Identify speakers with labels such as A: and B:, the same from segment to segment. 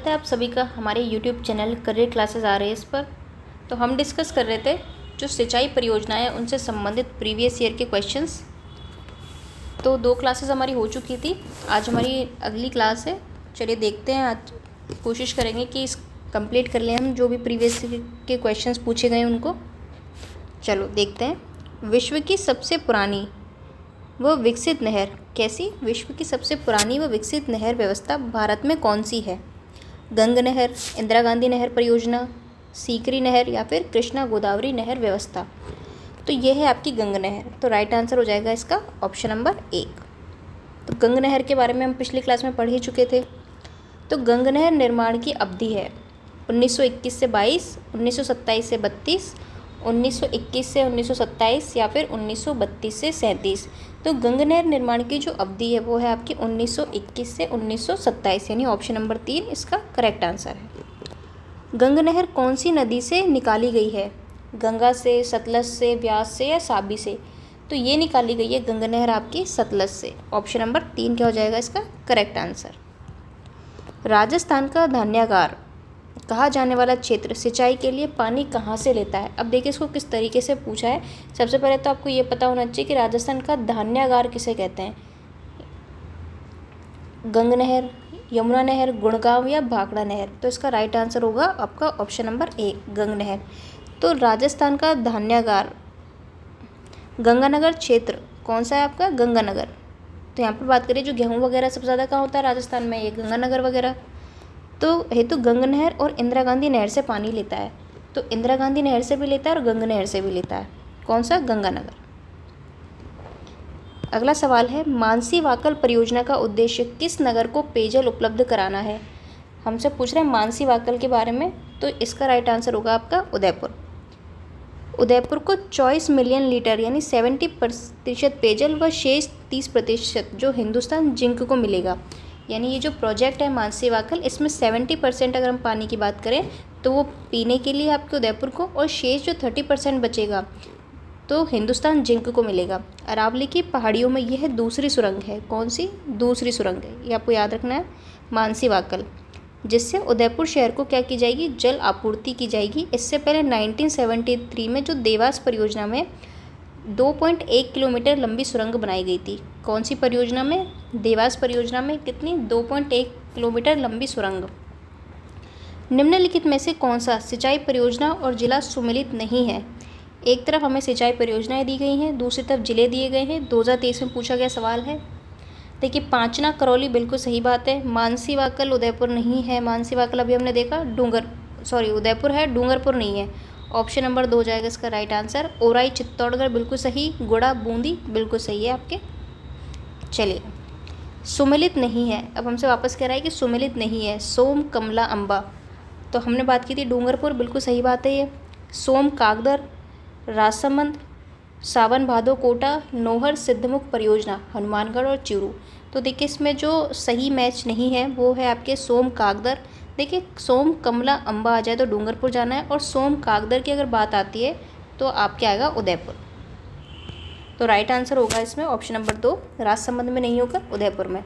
A: है आप सभी का हमारे YouTube चैनल करियर क्लासेस आ रहे हैं इस पर। तो हम डिस्कस कर रहे थे जो सिंचाई परियोजनाएं हैं उनसे संबंधित प्रीवियस ईयर के क्वेश्चंस। तो 2 क्लासेस हमारी हो चुकी थी, आज हमारी अगली क्लास है। चलिए देखते हैं, आज कोशिश करेंगे कि इस कंप्लीट कर लें हम जो भी प्रीवियस के क्वेश्चंस पूछे गए उनको। चलो देखते हैं। विश्व की सबसे पुरानी व विकसित नहर कैसी? विश्व की सबसे पुरानी व विकसित नहर व्यवस्था भारत में कौन सी है? गंग नहर, इंदिरा गांधी नहर परियोजना, सीकरी नहर या फिर कृष्णा गोदावरी नहर व्यवस्था। तो ये है आपकी गंग नहर। तो राइट आंसर हो जाएगा इसका ऑप्शन नंबर 1। तो गंग नहर के बारे में हम पिछली क्लास में पढ़ ही चुके थे। तो गंग नहर निर्माण की अवधि है 1921 से 22, 1927 से 32, 1921 से 1927 या फिर 1932 से 37। तो गंग नहर निर्माण की जो अवधि है वो है आपकी 1921 से 1927, यानी ऑप्शन नंबर 3 इसका करेक्ट आंसर है। गंग नहर कौन सी नदी से निकाली गई है? गंगा से, सतलज से, व्यास से या साबी से? तो ये निकाली गई है गंग नहर आपकी सतलज से। ऑप्शन नंबर 3 क्या हो जाएगा इसका करेक्ट आंसर। राजस्थान का धान्यागार कहा जाने वाला क्षेत्र सिंचाई के लिए पानी कहाँ से लेता है? अब देखिए इसको किस तरीके से पूछा है। सबसे पहले तो आपको ये पता होना चाहिए कि राजस्थान का धान्यागार किसे कहते हैं। गंग नहर, यमुना नहर, गुड़गांव या भाखड़ा नहर? तो इसका राइट आंसर होगा आपका ऑप्शन नंबर 1 गंग नहर। तो राजस्थान का धान्यागार गंगानगर क्षेत्र कौन सा है आपका? गंगानगर। तो यहाँ पर बात करें जो गेहूँ वगैरह सबसे ज़्यादा कहाँ होता है राजस्थान में, ये गंगानगर वगैरह। तो हेतु गंग नहर और इंदिरा गांधी नहर से पानी लेता है। तो इंदिरा गांधी नहर से भी लेता है और गंग नहर से भी लेता है। कौन सा? गंगानगर। अगला सवाल है, मानसी वाकल परियोजना का उद्देश्य किस नगर को पेयजल उपलब्ध कराना है? हमसे पूछ रहे हैं मानसी वाकल के बारे में। तो इसका राइट आंसर होगा आपका उदयपुर। उदयपुर को 24 मिलियन लीटर यानी 70% पेयजल व शेष 30% जो हिंदुस्तान जिंक को मिलेगा। यानी ये जो प्रोजेक्ट है मानसी वाकल, इसमें 70% अगर हम पानी की बात करें तो वो पीने के लिए आपके उदयपुर को, और शेष जो 30% बचेगा तो हिंदुस्तान जिंक को मिलेगा। अरावली की पहाड़ियों में यह दूसरी सुरंग है। कौन सी? दूसरी सुरंग है, ये आपको याद रखना है, मानसी वाकल, जिससे उदयपुर शहर को क्या की जाएगी? जल आपूर्ति की जाएगी। इससे पहले 1973 में जो देवास परियोजना में 2.1 किलोमीटर लंबी सुरंग बनाई गई थी। कौन सी परियोजना में? देवास परियोजना में। कितनी? 2.1 किलोमीटर लंबी सुरंग। निम्नलिखित में से कौन सा सिंचाई परियोजना और जिला सुमेलित नहीं है? एक तरफ हमें सिंचाई परियोजनाएं दी गई हैं, दूसरी तरफ जिले दिए गए हैं। 2023 में पूछा गया सवाल है। देखिए, पांचना करौली बिल्कुल सही बात है। मानसी वाकल उदयपुर नहीं है। मानसी वाकल अभी हमने देखा उदयपुर है, डूंगरपुर नहीं है। ऑप्शन नंबर 2 हो जाएगा इसका राइट आंसर। ओराई चित्तौड़गढ़ बिल्कुल सही। गुड़ा बूंदी बिल्कुल सही है आपके। चलिए, सुमेलित नहीं है। अब हमसे वापस कह रहा है कि सुमेलित नहीं है। सोम, कमला, अम्बा। तो हमने बात की थी डूंगरपुर, बिल्कुल सही बात है ये। सोम, कागदर, राजसमंद, सावन भादो कोटा, नौहर सिद्धमुख परियोजना, हनुमानगढ़ और चूरू। तो देखिए इसमें जो सही मैच नहीं है वो है आपके सोम, कागदर। देखिए, सोम, कमला, अम्बा आ जाए तो डूंगरपुर जाना है, और सोम, कागदर की अगर बात आती है तो आपके आएगा उदयपुर। तो राइट आंसर होगा इसमें ऑप्शन नंबर 2, राजसमंद में नहीं होकर उदयपुर में।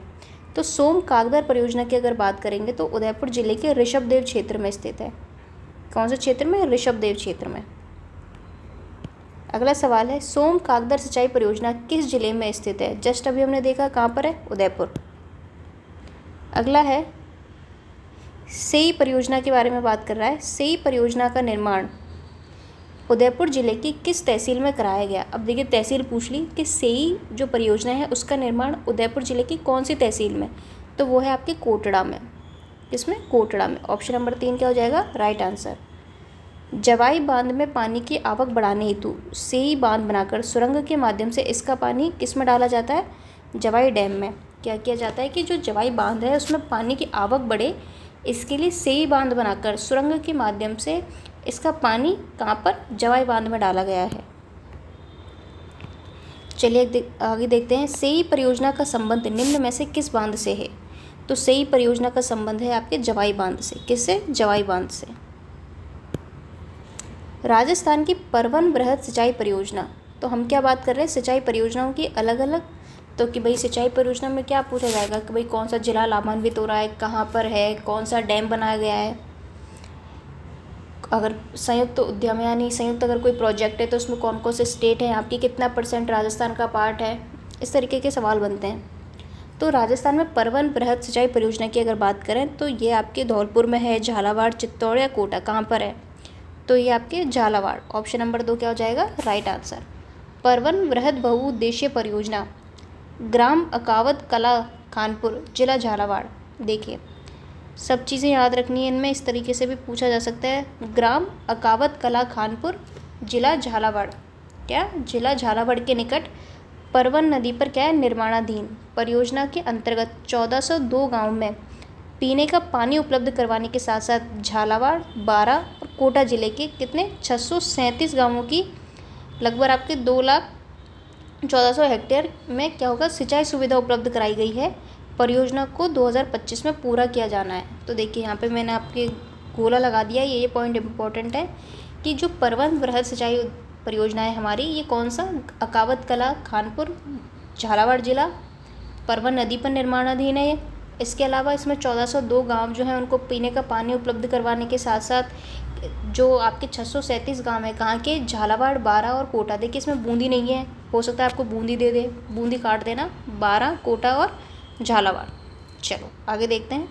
A: तो सोम कागदर परियोजना की अगर बात करेंगे तो उदयपुर जिले के ऋषभदेव क्षेत्र में स्थित है। कौन से क्षेत्र में? ऋषभदेव क्षेत्र में। अगला सवाल है, सोम कागदर सिंचाई परियोजना किस जिले में स्थित है? जस्ट अभी हमने देखा कहाँ पर है, उदयपुर। अगला है, सेई परियोजना के बारे में बात कर रहा है। सेई परियोजना का निर्माण उदयपुर जिले की किस तहसील में कराया गया? अब देखिए तहसील पूछ ली कि सेई जो परियोजना है उसका निर्माण उदयपुर जिले की कौन सी तहसील में? तो वो है आपके कोटड़ा में। किसमें? कोटड़ा में। ऑप्शन नंबर 3 क्या हो जाएगा राइट आंसर। जवाई बांध में पानी की आवक बढ़ाने हेतु सेई बांध बनाकर सुरंग के माध्यम से इसका पानी किस में डाला जाता है? जवाई डैम में। क्या किया जाता है कि जो जवाई बांध है उसमें पानी की आवक बढ़े, इसके लिए सेई बांध बनाकर सुरंग के माध्यम से इसका पानी कहाँ पर? जवाई बांध में डाला गया है। चलिए आगे देखते हैं, सेई परियोजना का संबंध निम्न में से किस बांध से है? तो सेई परियोजना का संबंध है आपके जवाई बांध से। किससे? जवाई बांध से। राजस्थान की परवन बृहद सिंचाई परियोजना। तो हम क्या बात कर रहे हैं? सिंचाई परियोजनाओं की अलग अलग तो कि भाई सिंचाई परियोजना में क्या पूछा जाएगा कि भाई कौन सा जिला लाभान्वित हो रहा है, कहाँ पर है, कौन सा डैम बनाया गया है। अगर संयुक्त उद्यम यानी संयुक्त अगर कोई प्रोजेक्ट है तो उसमें कौन कौन से स्टेट हैं, आपकी कितना % राजस्थान का पार्ट है, इस तरीके के सवाल बनते हैं। तो राजस्थान में परवन बृहद सिंचाई परियोजना की अगर बात करें तो ये आपके धौलपुर में है, झालावाड़, चित्तौड़ या कोटा, कहाँ पर है, तो ये आपके झालावाड़। ऑप्शन नंबर 2 क्या हो जाएगा राइट आंसर। परवन बृहद बहुउद्देशीय परियोजना ग्राम अकावत कला खानपुर, जिला झालावाड़। देखिए सब चीज़ें याद रखनी है इनमें, इस तरीके से भी पूछा जा सकता है। ग्राम अकावत कला खानपुर, जिला झालावाड़, क्या जिला झालावाड़ के निकट परवन नदी पर क्या है निर्माणाधीन। परियोजना के अंतर्गत 1402 गाँव में पीने का पानी उपलब्ध करवाने के साथ साथ झालावाड़, बारा और कोटा जिले के कितने 637 गाँवों की लगभग आपके 2,14,000 हेक्टेयर में क्या होगा सिंचाई सुविधा उपलब्ध कराई गई है। परियोजना को 2025 में पूरा किया जाना है। तो देखिए यहाँ पे मैंने आपके गोला लगा दिया, ये पॉइंट इम्पोर्टेंट है कि जो परवन बृहद सिंचाई परियोजना है हमारी, ये कौन सा अकावत कला खानपुर, झालावाड़ जिला, परवन नदी पर निर्माणाधीन है ये। इसके अलावा इसमें 1402 गांव जो हैं उनको पीने का पानी उपलब्ध करवाने के साथ साथ जो आपके 637 गांव हैं कहाँ के, झालावाड़, बारा और कोटा। देखिए इसमें बूंदी नहीं है, हो सकता है आपको बूंदी दे दे, बूंदी काट देना। बारा, कोटा और झालावाड़। चलो आगे देखते हैं।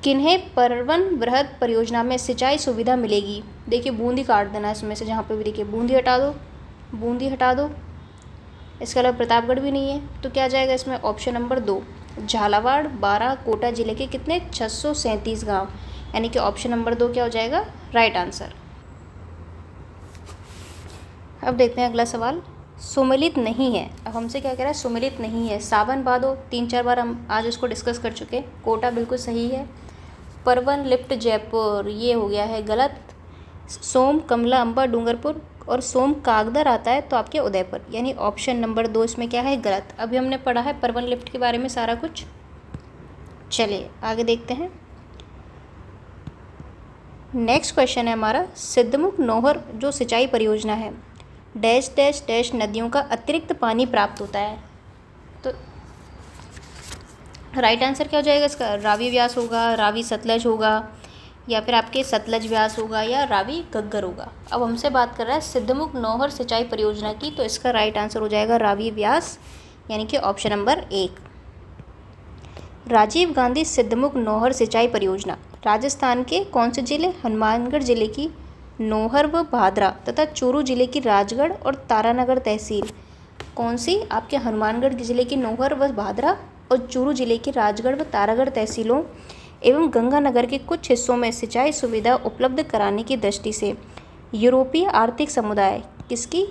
A: किन्हें परवन बृहद परियोजना में सिंचाई सुविधा मिलेगी। देखिए बूंदी काट देना इसमें से, जहाँ पे भी देखिए बूंदी हटा दो, बूंदी हटा दो। इसके अलावा प्रतापगढ़ भी नहीं है, तो क्या जाएगा इसमें ऑप्शन नंबर 2 झालावाड़, बारा, कोटा जिले के कितने 637 गाँव, यानी कि ऑप्शन नंबर 2 क्या हो जाएगा राइट आंसर। अब देखते हैं अगला सवाल। सुमेलित नहीं है, अब हमसे क्या कह रहा है सुमेलित नहीं है। सावन भादो 3-4 बार हम आज इसको डिस्कस कर चुके हैं। कोटा बिल्कुल सही है। परवन लिफ्ट जयपुर ये हो गया है गलत। सोम कमला अम्बा डूंगरपुर और सोम कागदर आता है तो आपके उदयपुर, यानी ऑप्शन नंबर 2 इसमें क्या है गलत। अभी हमने पढ़ा है परवन लिफ्ट के बारे में सारा कुछ। चलिए आगे देखते हैं। नेक्स्ट क्वेश्चन है हमारा, सिद्धमुख नौहर जो सिंचाई परियोजना है डैश डैश डैश नदियों का अतिरिक्त पानी प्राप्त होता है। तो राइट आंसर क्या हो जाएगा इसका, रावी व्यास होगा, रावी सतलज होगा, या फिर आपके सतलज व्यास होगा, या रावी घग्गर होगा। अब हमसे बात कर रहा है सिद्धमुख नौहर सिंचाई परियोजना की, तो इसका राइट आंसर हो जाएगा रावी व्यास, यानी कि ऑप्शन नंबर 1। राजीव गांधी सिद्धमुख नौहर सिंचाई परियोजना राजस्थान के कौन से जिले, हनुमानगढ़ जिले की नौहर व भादरा तथा चूरू जिले की राजगढ़ और तारानगर तहसील। कौन सी, आपके हनुमानगढ़ जिले की नौहर व भादरा और चूरू जिले की राजगढ़ व तारागढ़ तहसीलों एवं गंगानगर के कुछ हिस्सों में सिंचाई सुविधा उपलब्ध कराने की दृष्टि से यूरोपीय आर्थिक समुदाय किसकी,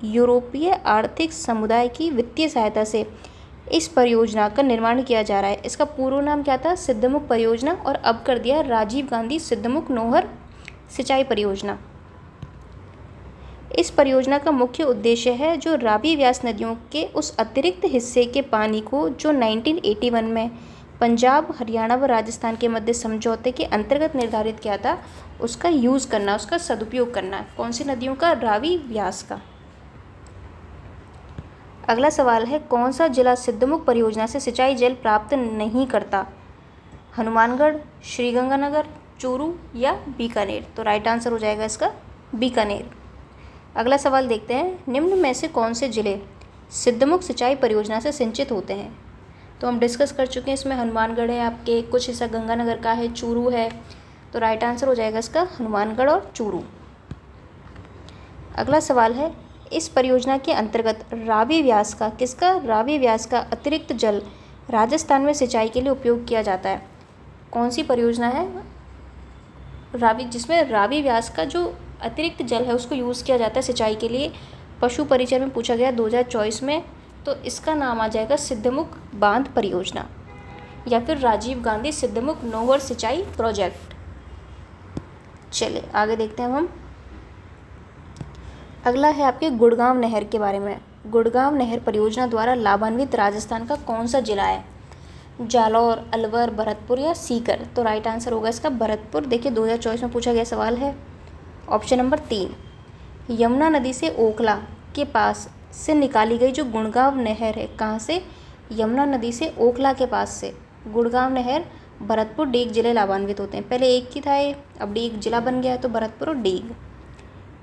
A: यूरोपीय आर्थिक समुदाय की वित्तीय सहायता से इस परियोजना का निर्माण किया जा रहा है। इसका पूर्व नाम क्या था, सिद्धमुख परियोजना, और अब कर दिया राजीव गांधी सिद्धमुख नौहर सिंचाई परियोजना। इस परियोजना का मुख्य उद्देश्य है जो रावी व्यास नदियों के उस अतिरिक्त हिस्से के पानी को जो 1981 में पंजाब, हरियाणा व राजस्थान के मध्य समझौते के अंतर्गत निर्धारित किया था, उसका यूज़ करना, उसका सदुपयोग करना। कौन सी नदियों का, रावी व्यास का। अगला सवाल है, कौन सा जिला सिद्धमुख परियोजना से सिंचाई जल प्राप्त नहीं करता, हनुमानगढ़, श्रीगंगानगर, चूरू या बीकानेर। तो राइट आंसर हो जाएगा इसका बीकानेर। अगला सवाल देखते हैं, निम्न में से कौन से जिले सिद्धमुख सिंचाई परियोजना से सिंचित होते हैं। तो हम डिस्कस कर चुके हैं, इसमें हनुमानगढ़ है, आपके कुछ हिस्सा गंगानगर का है, चूरू है, तो राइट आंसर हो जाएगा इसका हनुमानगढ़ और चूरू। अगला सवाल है, इस परियोजना के अंतर्गत रावी व्यास का, किसका, रावी व्यास का अतिरिक्त जल राजस्थान में सिंचाई के लिए उपयोग किया जाता है। कौन सी परियोजना है रावी, जिसमें रावी व्यास का जो अतिरिक्त जल है उसको यूज़ किया जाता है सिंचाई के लिए। पशु परिचय में पूछा गया 2024 में, तो इसका नाम आ जाएगा सिद्धमुख बांध परियोजना या फिर राजीव गांधी सिद्धमुख नौहर सिंचाई प्रोजेक्ट। चलिए आगे देखते हैं हम। अगला है आपके गुड़गांव नहर के बारे में। गुड़गांव नहर परियोजना द्वारा लाभान्वित राजस्थान का कौन सा जिला है, जालौर, अलवर, भरतपुर या सीकर। तो राइट आंसर होगा इसका भरतपुर। देखिए 2024 में पूछा गया सवाल है। ऑप्शन नंबर 3, यमुना नदी से ओखला के पास से निकाली गई जो गुड़गांव नहर है, कहाँ से? यमुना नदी से ओखला के पास से गुड़गांव नहर भरतपुर डीग जिले लाभान्वित होते हैं। पहले एक ही था ये, अब डीग जिला बन गया है तो भरतपुर और डीग।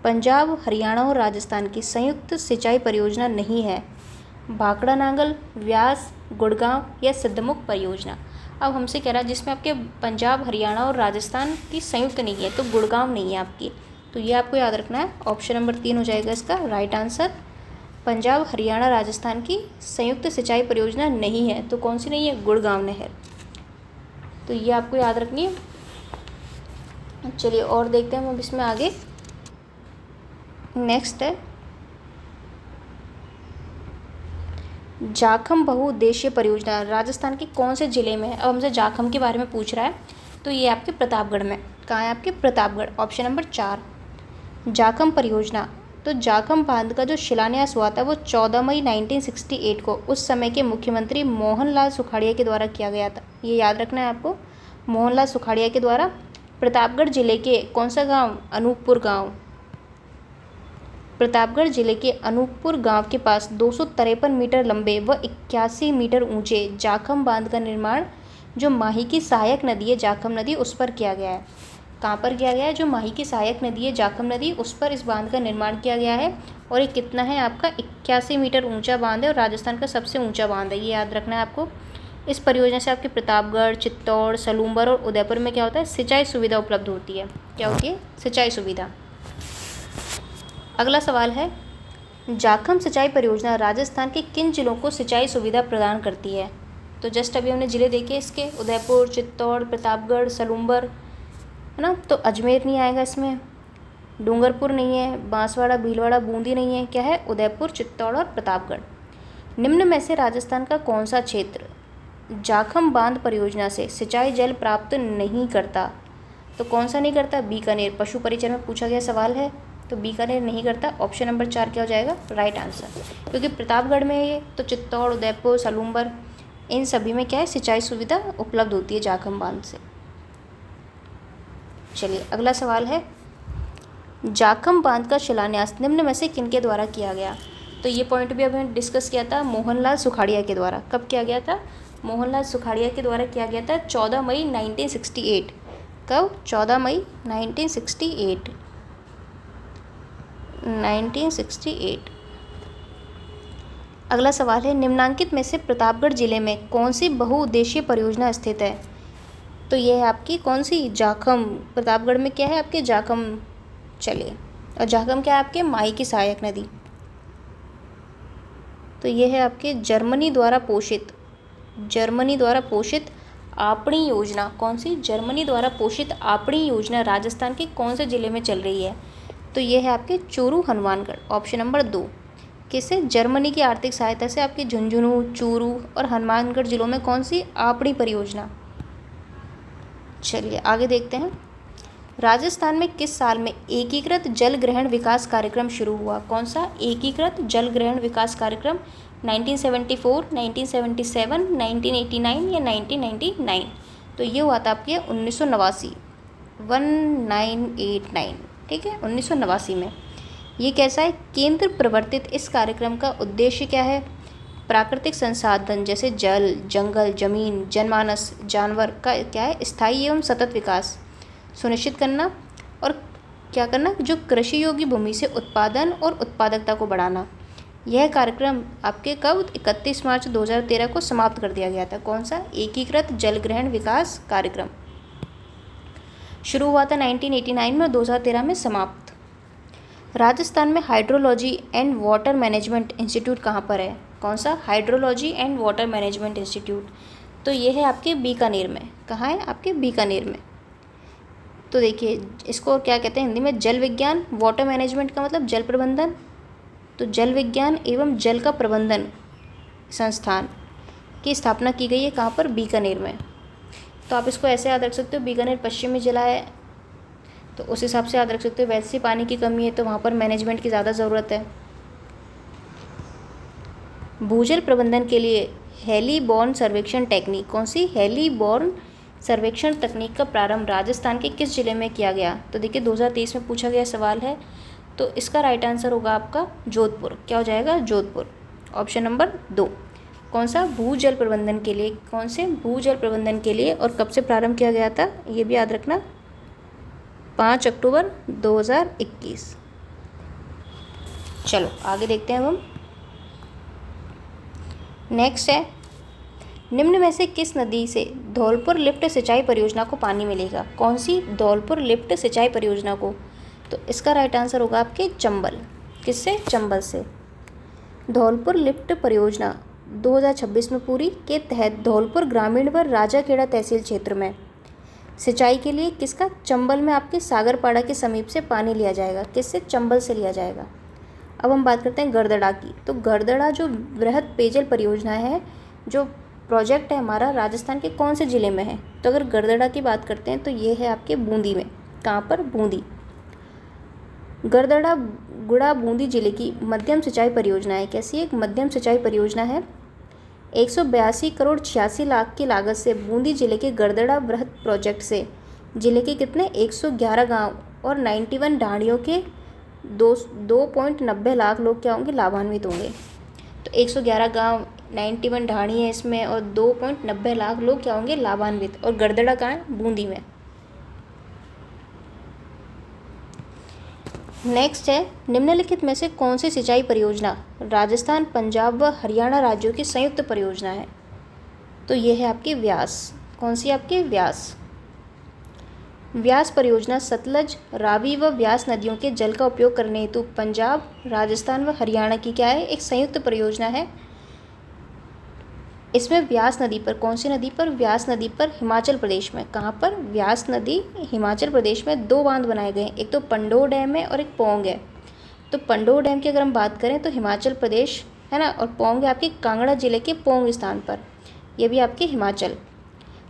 A: पंजाब, हरियाणा और राजस्थान की संयुक्त सिंचाई परियोजना नहीं है। भाखड़ा नांगल, व्यास, गुड़गांव या सिद्धमुख परियोजना। अब हमसे कह रहा है जिसमें आपके पंजाब, हरियाणा और राजस्थान की संयुक्त नहीं है, तो गुड़गांव नहीं है आपकी, तो ये आपको याद रखना है। ऑप्शन नंबर 3 हो जाएगा इसका राइट आंसर। पंजाब, हरियाणा, राजस्थान की संयुक्त सिंचाई परियोजना नहीं है, तो कौन सी नहीं है? गुड़गांव नहर। तो ये आपको याद रखनी है। चलिए और देखते हैं हम अब इसमें आगे। नेक्स्ट है जाखम बहुउद्देशीय परियोजना राजस्थान के कौन से ज़िले में है? अब हमसे जाखम के बारे में पूछ रहा है, तो ये आपके प्रतापगढ़ में। कहाँ है? आपके प्रतापगढ़। ऑप्शन नंबर 4 जाखम परियोजना। तो जाखम बांध का जो शिलान्यास हुआ था वो 14 मई 1968 को उस समय के मुख्यमंत्री मोहनलाल सुखाड़िया के द्वारा किया गया था। ये याद रखना है आपको, मोहनलाल सुखाड़िया के द्वारा। प्रतापगढ़ जिले के कौन सा गांव? अनूपपुर गांव। प्रतापगढ़ जिले के अनूपपुर गांव के पास 253 मीटर लंबे व 81 मीटर ऊंचे जाखम बांध का निर्माण जो माही की सहायक नदी है जाखम नदी, उस पर किया गया है। कहाँ पर किया गया है? जो माही की सहायक नदी है जाखम नदी, उस पर इस बांध का निर्माण किया गया है। और ये कितना है आपका? 81 मीटर ऊंचा बांध है और राजस्थान का सबसे ऊंचा बांध है, ये याद रखना है आपको। इस परियोजना से आपके प्रतापगढ़, चित्तौड़, सलूम्बर और उदयपुर में क्या होता है? सिंचाई सुविधा उपलब्ध होती है। क्या होती है? सिंचाई सुविधा। अगला सवाल है जाखम सिंचाई परियोजना राजस्थान के किन जिलों को सिंचाई सुविधा प्रदान करती है? तो जस्ट अभी हमने ज़िले देखे इसके, उदयपुर, चित्तौड़, प्रतापगढ़, सलूम्बर, है ना। तो अजमेर नहीं आएगा इसमें, डूंगरपुर नहीं है, बांसवाड़ा, भीलवाड़ा, बूंदी नहीं है। क्या है? उदयपुर, चित्तौड़ और प्रतापगढ़। निम्न में से राजस्थान का कौन सा क्षेत्र जाखम बांध परियोजना से सिंचाई जल प्राप्त नहीं करता? तो कौन सा नहीं करता? बीकानेर। पशु परिचय में पूछा गया सवाल है, तो बीकानेर नहीं करता। ऑप्शन नंबर 4 क्या हो जाएगा? Right answer. क्योंकि प्रतापगढ़ में है ये, तो चित्तौड़, उदयपुर, सलूम्बर, इन सभी में क्या है? सिंचाई सुविधा उपलब्ध होती है जाखम बांध से। चलिए अगला सवाल है जाखम बांध का शिलान्यास निम्न में से किनके द्वारा किया गया? तो ये पॉइंट भी अभी डिस्कस किया था, मोहनलाल सुखाड़िया के द्वारा। कब किया गया था? मोहनलाल सुखाड़िया के द्वारा किया गया था 14 मई 1968। कब? 14 मई 1968। अगला सवाल है निम्नांकित में से प्रतापगढ़ जिले में कौन सी बहुउद्देशीय परियोजना स्थित है? तो ये है आपकी कौन सी? जाखम। प्रतापगढ़ में क्या है आपके? जाखम। चलिए, और जाखम क्या है आपके? माही की सहायक नदी। तो ये है आपके जर्मनी द्वारा पोषित आपणी योजना। कौन सी? जर्मनी द्वारा पोषित आपणी योजना राजस्थान के कौन से जिले में चल रही है? तो ये है आपके चूरू, हनुमानगढ़। Option number 2। किससे? जर्मनी की आर्थिक सहायता से आपके झुंझुनू, चूरू और हनुमानगढ़ जिलों में कौन सी आपणी परियोजना? चलिए आगे देखते हैं। राजस्थान में किस साल में एकीकृत जल ग्रहण विकास कार्यक्रम शुरू हुआ? कौन सा? एकीकृत जल ग्रहण विकास कार्यक्रम। 1974, 1977, 1989 या 1999? तो ये हुआ था आपके 1989, 1989, ठीक है, 1989 में। ये कैसा है? केंद्र प्रवर्तित इस कार्यक्रम का उद्देश्य क्या है? प्राकृतिक संसाधन जैसे जल, जंगल, जमीन, जनमानस, जानवर का क्या है? स्थायी एवं सतत विकास सुनिश्चित करना। और क्या करना? जो कृषि योग्य भूमि से उत्पादन और उत्पादकता को बढ़ाना। यह कार्यक्रम आपके कब? 31 मार्च 2013 को समाप्त कर दिया गया था। कौन सा? एकीकृत जल ग्रहण विकास कार्यक्रम। शुरू हुआ था 1989 में और 2013 में समाप्त। राजस्थान में hydrology and water management institute कहाँ पर है? कौन सा? Hydrology and water management institute. तो ये है आपके बीकानेर में। कहाँ है? आपके बीकानेर में। तो देखिए इसको क्या कहते हैं हिंदी में? जल विज्ञान। वाटर मैनेजमेंट का मतलब जल प्रबंधन, तो जल विज्ञान एवं जल का प्रबंधन संस्थान की स्थापना की गई है। कहाँ पर? बीकानेर में। तो आप इसको ऐसे याद रख सकते हो, बीकानेर पश्चिमी जिला है तो उस हिसाब से याद रख सकते हो। वैसे ही पानी की कमी है तो वहाँ पर मैनेजमेंट की ज़्यादा ज़रूरत है। भूजल प्रबंधन के लिए हेलीबॉर्न सर्वेक्षण टेक्निक। कौन सी? हेलीबॉर्न सर्वेक्षण तकनीक का प्रारंभ राजस्थान के किस जिले में किया गया? तो देखिए 2023 में पूछा गया सवाल है। तो इसका राइट आंसर होगा आपका जोधपुर। क्या हो जाएगा? जोधपुर। Option number 2। कौन सा? भूजल प्रबंधन के लिए। कौन से? भूजल प्रबंधन के लिए। और कब से प्रारंभ किया गया था ये भी याद रखना, 5 अक्टूबर 2021। चलो आगे देखते हैं हम। नेक्स्ट है, निम्न में से किस नदी से धौलपुर लिफ्ट सिंचाई परियोजना को पानी मिलेगा? कौन सी? धौलपुर लिफ्ट सिंचाई परियोजना को। तो इसका राइट आंसर होगा आपके चंबल। किससे? चंबल से। धौलपुर लिफ्ट परियोजना 2026 में पूरी के तहत धौलपुर ग्रामीण व राजाखेड़ा तहसील क्षेत्र में सिंचाई के लिए किसका? चंबल में आपके सागरपाड़ा के समीप से पानी लिया जाएगा। किससे? चंबल से लिया जाएगा। अब हम बात करते हैं गड़दड़ा की। तो गड़दड़ा जो वृहद पेयजल परियोजना है, जो प्रोजेक्ट है हमारा, राजस्थान के कौन से ज़िले में है? तो अगर गड़दड़ा की बात करते हैं तो ये है आपके बूंदी में। कहाँ पर? बूंदी। गड़दड़ा गुड़ा बूंदी जिले की मध्यम सिंचाई परियोजना है। कैसी? एक मध्यम सिंचाई परियोजना है। 182 करोड़ 86 लाख की लागत से बूंदी जिले के गड़दड़ा वृहद प्रोजेक्ट से जिले के कितने? 111 गांव और 91 ढाणियों के 2.90 लाख लोग क्या होंगे? लाभान्वित होंगे। तो 111 गांव, 91 ढाणी है इसमें, और 2.90 लाख लोग क्या होंगे? लाभान्वित। और गड़दड़ा कहाँ है? बूंदी में। नेक्स्ट है, निम्नलिखित में से कौन सी सिंचाई परियोजना राजस्थान, पंजाब व हरियाणा राज्यों की संयुक्त परियोजना है? तो ये है आपकी व्यास। कौन सी? आपकी व्यास। व्यास परियोजना सतलज, रावी व व्यास नदियों के जल का उपयोग करने हेतु पंजाब, राजस्थान व हरियाणा की क्या है? एक संयुक्त परियोजना है। इसमें व्यास नदी पर, कौन सी नदी पर? व्यास नदी पर हिमाचल प्रदेश में। कहाँ पर? व्यास नदी हिमाचल प्रदेश में 2 बांध बनाए गए हैं। एक तो पंडोह डैम है और एक पौंग है। तो पंडोह डैम की अगर हम बात करें तो हिमाचल प्रदेश है ना, और पौंग है आपके कांगड़ा जिले के पौंग स्थान पर, यह भी आपके हिमाचल।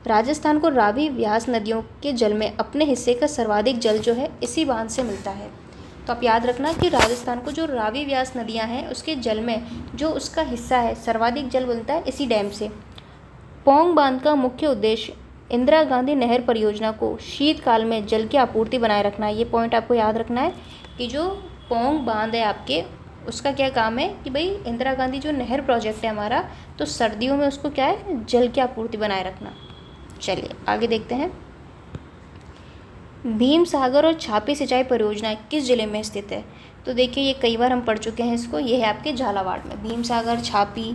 A: राजस्थान को रावी व्यास नदियों के जल में अपने हिस्से का सर्वाधिक जल जो है इसी बांध से मिलता है। तो आप याद रखना कि राजस्थान को जो रावी व्यास नदियां हैं उसके जल में जो उसका हिस्सा है सर्वाधिक जल मिलता है इसी डैम से। पौंग बांध का मुख्य उद्देश्य इंदिरा गांधी नहर परियोजना को शीतकाल में जल की आपूर्ति बनाए रखना है। ये पॉइंट आपको याद रखना है कि जो पौंग बांध है आपके, उसका क्या काम है कि भाई इंदिरा गांधी जो नहर प्रोजेक्ट है हमारा, तो सर्दियों में उसको क्या है? जल की आपूर्ति बनाए रखना। चलिए आगे देखते हैं। भीम सागर और छापी सिंचाई परियोजना किस जिले में स्थित है? तो देखिए ये कई बार हम पढ़ चुके हैं इसको, ये है आपके झालावाड़ में। भीम सागर, छापी।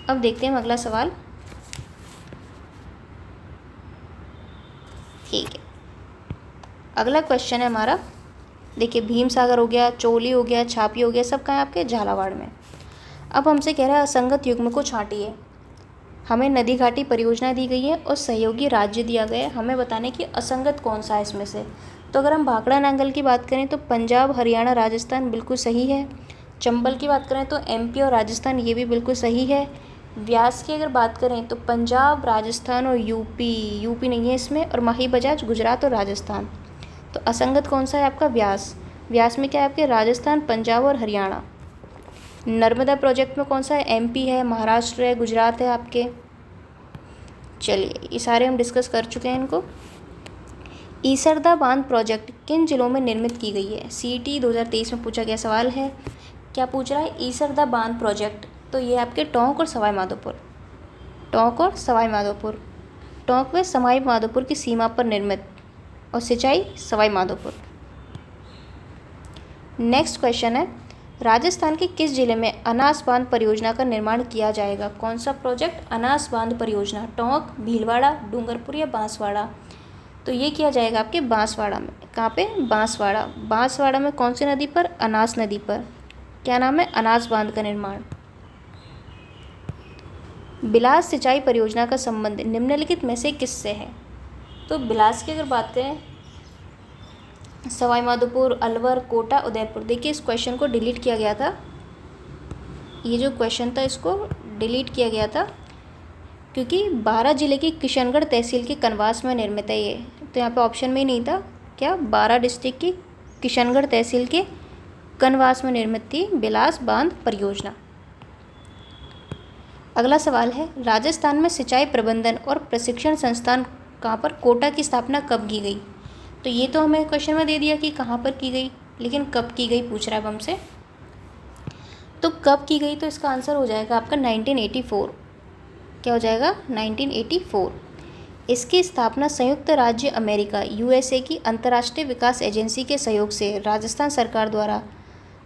A: अब देखते हैं अगला सवाल। ठीक है, अगला क्वेश्चन है हमारा, देखिए भीम सागर हो गया, चोली हो गया, छापी हो गया, सब कहाँ है? आपके झालावाड़ में। अब हमसे कह रहा है असंगत युग्म को छांटिए। हमें नदी घाटी परियोजना दी गई है और सहयोगी राज्य दिया गया है, हमें बताने कि असंगत कौन सा है इसमें से। तो अगर हम भाखड़ा नांगल की बात करें तो पंजाब, हरियाणा, राजस्थान बिल्कुल सही है। चंबल की बात करें तो एमपी और राजस्थान, ये भी बिल्कुल सही है। व्यास की अगर बात करें तो पंजाब, राजस्थान और यूपी नहीं है इसमें, और माही बजाज गुजरात और राजस्थान। तो असंगत कौन सा है? आपका व्यास। व्यास में क्या है? आपके राजस्थान, पंजाब और हरियाणा। नर्मदा प्रोजेक्ट में कौन सा है? एमपी है, महाराष्ट्र है, गुजरात है आपके। चलिए ये सारे हम डिस्कस कर चुके हैं इनको। ईसरदा बांध प्रोजेक्ट किन जिलों में निर्मित की गई है? सीटी 2023 में पूछा गया सवाल है। क्या पूछ रहा है? ईसरदा बांध प्रोजेक्ट, तो ये आपके टोंक और सवाई माधोपुर। टोंक और सवाई माधोपुर। टोंक व सवाई माधोपुर की सीमा पर निर्मित, और सिंचाई सवाई माधोपुर। नेक्स्ट क्वेश्चन है, राजस्थान के किस जिले में अनास बांध परियोजना का निर्माण किया जाएगा? कौन सा प्रोजेक्ट? अनास बांध परियोजना। टोंक, भीलवाड़ा, डूंगरपुर या बांसवाड़ा? तो ये किया जाएगा आपके बांसवाड़ा में। कहाँ पे? बांसवाड़ा। बांसवाड़ा में कौन सी नदी पर? अनास नदी पर। क्या नाम है? अनास बांध का निर्माण। बिलास सिंचाई परियोजना का संबंध निम्नलिखित में से किससे है? तो बिलास की अगर बात करें, सवाई माधोपुर, अलवर, कोटा, उदयपुर। देखिए इस क्वेश्चन को डिलीट किया गया था, ये जो क्वेश्चन था इसको डिलीट किया गया था क्योंकि 12 जिले की किशनगढ़ तहसील के कनवास में निर्मित है ये। तो यहाँ पे ऑप्शन में ही नहीं था। क्या? 12 डिस्ट्रिक्ट की किशनगढ़ तहसील के कनवास में निर्मित थी बिलास बांध परियोजना। अगला सवाल है, राजस्थान में सिंचाई प्रबंधन और प्रशिक्षण संस्थान कहाँ पर? कोटा की स्थापना कब की गई? तो ये तो हमें क्वेश्चन में दे दिया कि कहाँ पर की गई, लेकिन कब की गई पूछ रहा है अब हमसे। तो कब की गई, तो इसका आंसर हो जाएगा आपका 1984। क्या हो जाएगा? 1984। इसकी स्थापना संयुक्त राज्य अमेरिका यूएसए की अंतर्राष्ट्रीय विकास एजेंसी के सहयोग से राजस्थान सरकार द्वारा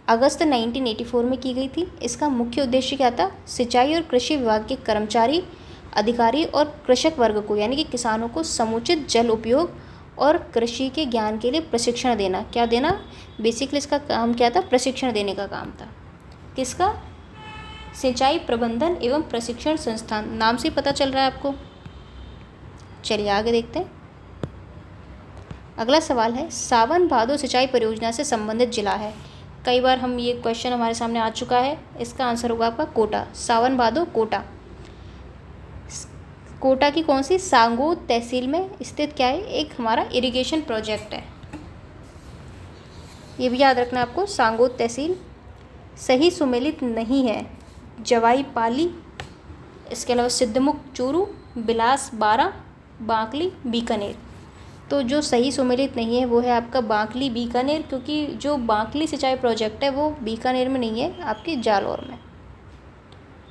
A: अगस्त 1984 में की गई थी। इसका मुख्य उद्देश्य क्या था? सिंचाई और कृषि विभाग के कर्मचारी, अधिकारी और कृषक वर्ग को, यानी कि किसानों को समुचित जल उपयोग और कृषि के ज्ञान के लिए प्रशिक्षण देना। क्या देना? बेसिकली इसका काम क्या था? प्रशिक्षण देने का काम था। किसका? सिंचाई प्रबंधन एवं प्रशिक्षण संस्थान, नाम से पता चल रहा है आपको। चलिए आगे देखते हैं। अगला सवाल है, सावन भादो सिंचाई परियोजना से संबंधित जिला है। कई बार हम ये क्वेश्चन हमारे सामने आ चुका है। इसका आंसर होगा आपका कोटा। सावन भादो कोटा। कोटा की कौन सी? सांगोद तहसील में स्थित क्या है? एक हमारा इरिगेशन प्रोजेक्ट है। ये भी याद रखना आपको, सांगोद तहसील। सही सुमेलित नहीं है जवाई पाली, इसके अलावा सिद्धमुख चूरू, बिलास बारा, बांकली बीकानेर। तो जो सही सुमेलित नहीं है वो है आपका बांकली बीकानेर, क्योंकि जो बांकली सिंचाई प्रोजेक्ट है वो बीकानेर में नहीं है, आपके जालौर में।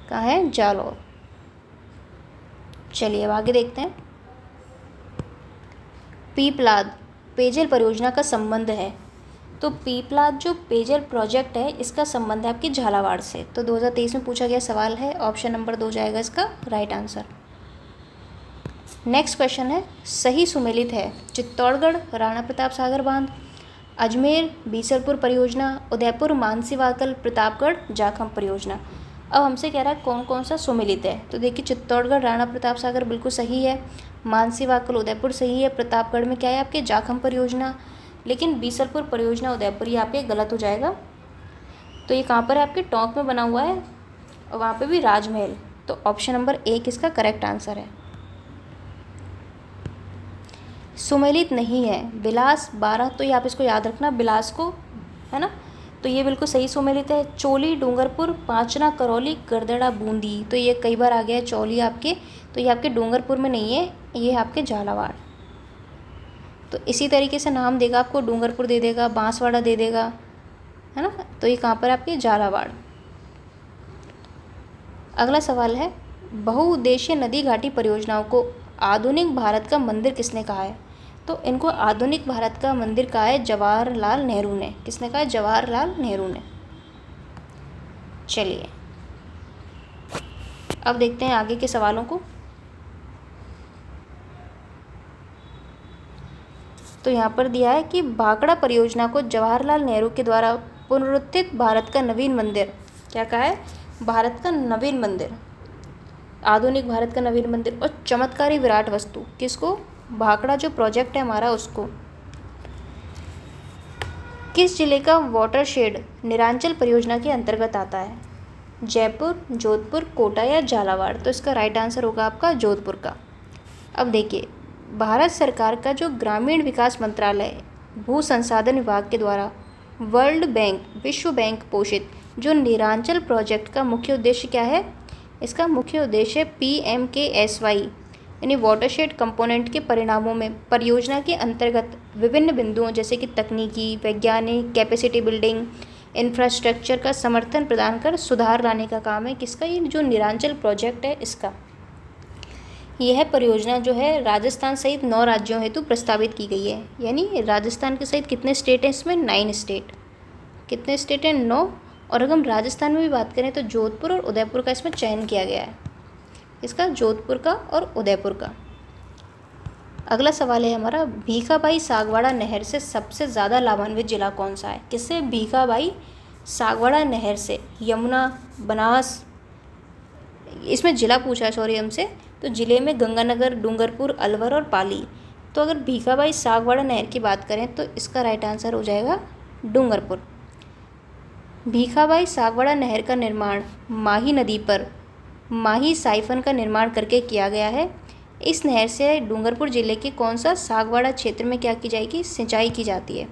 A: कहाँ है? जालौर। चलिए अब आगे देखते हैं। पीपलाद पेयजल परियोजना का संबंध है। तो पीपलाद जो पेयजल प्रोजेक्ट है इसका संबंध है आपकी झालावाड़ से। तो 2023 में पूछा गया सवाल है, ऑप्शन नंबर 2 जाएगा इसका राइट आंसर। नेक्स्ट क्वेश्चन है, सही सुमेलित है चित्तौड़गढ़ राणा प्रताप सागर बांध, अजमेर बीसलपुर परियोजना, उदयपुर मानसी वाकल, प्रतापगढ़ जाखम परियोजना। अब हमसे कह रहा है कौन कौन सा सुमेलित है। तो देखिए, चित्तौड़गढ़ राणा प्रताप सागर बिल्कुल सही है, मानसी वाकल उदयपुर सही है, प्रतापगढ़ में क्या है आपके? जाखम परियोजना। लेकिन बीसलपुर परियोजना उदयपुर ये आपके गलत हो जाएगा। तो ये कहाँ पर है? आपके टोंक में बना हुआ है और वहाँ पे भी राजमहल। तो ऑप्शन नंबर 1 इसका करेक्ट आंसर है। सुमेलित नहीं है बिलास 12, तो ये आप इसको याद रखना, बिलास को, है ना। तो ये बिल्कुल सही सुमेलित है। चोली डूंगरपुर, पांचना करौली, गरदड़ा बूंदी। तो ये कई बार आ गया है चौली आपके, तो ये आपके डूंगरपुर में नहीं है, ये है आपके झालावाड़। तो इसी तरीके से नाम देगा आपको, डूंगरपुर दे देगा, बांसवाड़ा दे देगा, है ना। तो ये कहाँ पर है आपके? झालावाड़। अगला सवाल है, बहुउद्देशीय नदी घाटी परियोजनाओं को आधुनिक भारत का मंदिर किसने कहा है। तो इनको आधुनिक भारत का मंदिर कहा है जवाहरलाल नेहरू ने। किसने कहा है? जवाहरलाल नेहरू ने। चलिए अब देखते हैं आगे के सवालों को। तो यहाँ पर दिया है कि भाखड़ा परियोजना को जवाहरलाल नेहरू के द्वारा पुनरुत्थित भारत का नवीन मंदिर, क्या कहा है? भारत का नवीन मंदिर, आधुनिक भारत का नवीन मंदिर और चमत्कारी विराट वस्तु। किसको? भाखड़ा जो प्रोजेक्ट है हमारा उसको। किस जिले का वाटरशेड निरांचल परियोजना के अंतर्गत आता है? जयपुर, जोधपुर, कोटा या झालावाड़। तो इसका राइट आंसर होगा आपका जोधपुर का। अब देखिए, भारत सरकार का जो ग्रामीण विकास मंत्रालय भू संसाधन विभाग के द्वारा वर्ल्ड बैंक, विश्व बैंक पोषित जो निरांचल प्रोजेक्ट का मुख्य उद्देश्य क्या है? इसका मुख्य उद्देश्य PMKSY यानी वाटरशेड कंपोनेंट के परिणामों में परियोजना के अंतर्गत विभिन्न बिंदुओं जैसे कि तकनीकी, वैज्ञानिक, कैपेसिटी बिल्डिंग, इंफ्रास्ट्रक्चर का समर्थन प्रदान कर सुधार लाने का काम है। किसका? ये जो निरांचल प्रोजेक्ट है इसका। यह परियोजना जो है राजस्थान सहित 9 राज्यों हेतु प्रस्तावित की गई है। यानी राजस्थान के सहित कितने स्टेट हैं इसमें? 9 स्टेट। कितने स्टेट हैं? 9। और अगर हम राजस्थान में भी बात करें तो जोधपुर और उदयपुर का इसमें चयन किया गया है। इसका जोधपुर का और उदयपुर का। अगला सवाल है हमारा, भीखाबाई सागवाड़ा नहर से सबसे ज़्यादा लाभान्वित जिला कौन सा है? किससे? भीखाबाई सागवाड़ा नहर से। यमुना, बनास, इसमें जिला पूछा है सॉरी हमसे। तो जिले में गंगानगर, डूंगरपुर, अलवर और पाली। तो अगर भीखाबाई सागवाड़ा नहर की बात करें तो इसका राइट आंसर हो जाएगा डूंगरपुर। भीखाबाई सागवाड़ा नहर का निर्माण माही नदी पर माही साइफन का निर्माण करके किया गया है। इस नहर से डूंगरपुर जिले के कौन सा? सागवाड़ा क्षेत्र में क्या की जाएगी? सिंचाई की जाती है।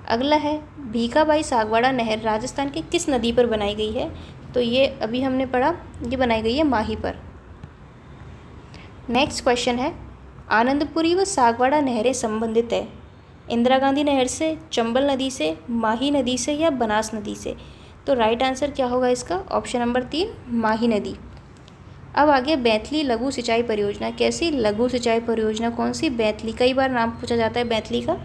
A: अगला है, भीखाबाई सागवाड़ा नहर राजस्थान की किस नदी पर बनाई गई है? तो ये अभी हमने पढ़ा, ये बनाई गई है माही पर। नेक्स्ट क्वेश्चन है, आनंदपुरी व सागवाड़ा नहरें संबंधित है? इंदिरा गांधी नहर से, चंबल नदी से, माही नदी से या बनास नदी से? तो राइट आंसर क्या होगा इसका? ऑप्शन नंबर 3 माही नदी। अब आगे बैतली लघु सिंचाई परियोजना। कैसी लघु सिंचाई परियोजना? कौन सी? बैतली। कई बार नाम पूछा जाता है बैतली का।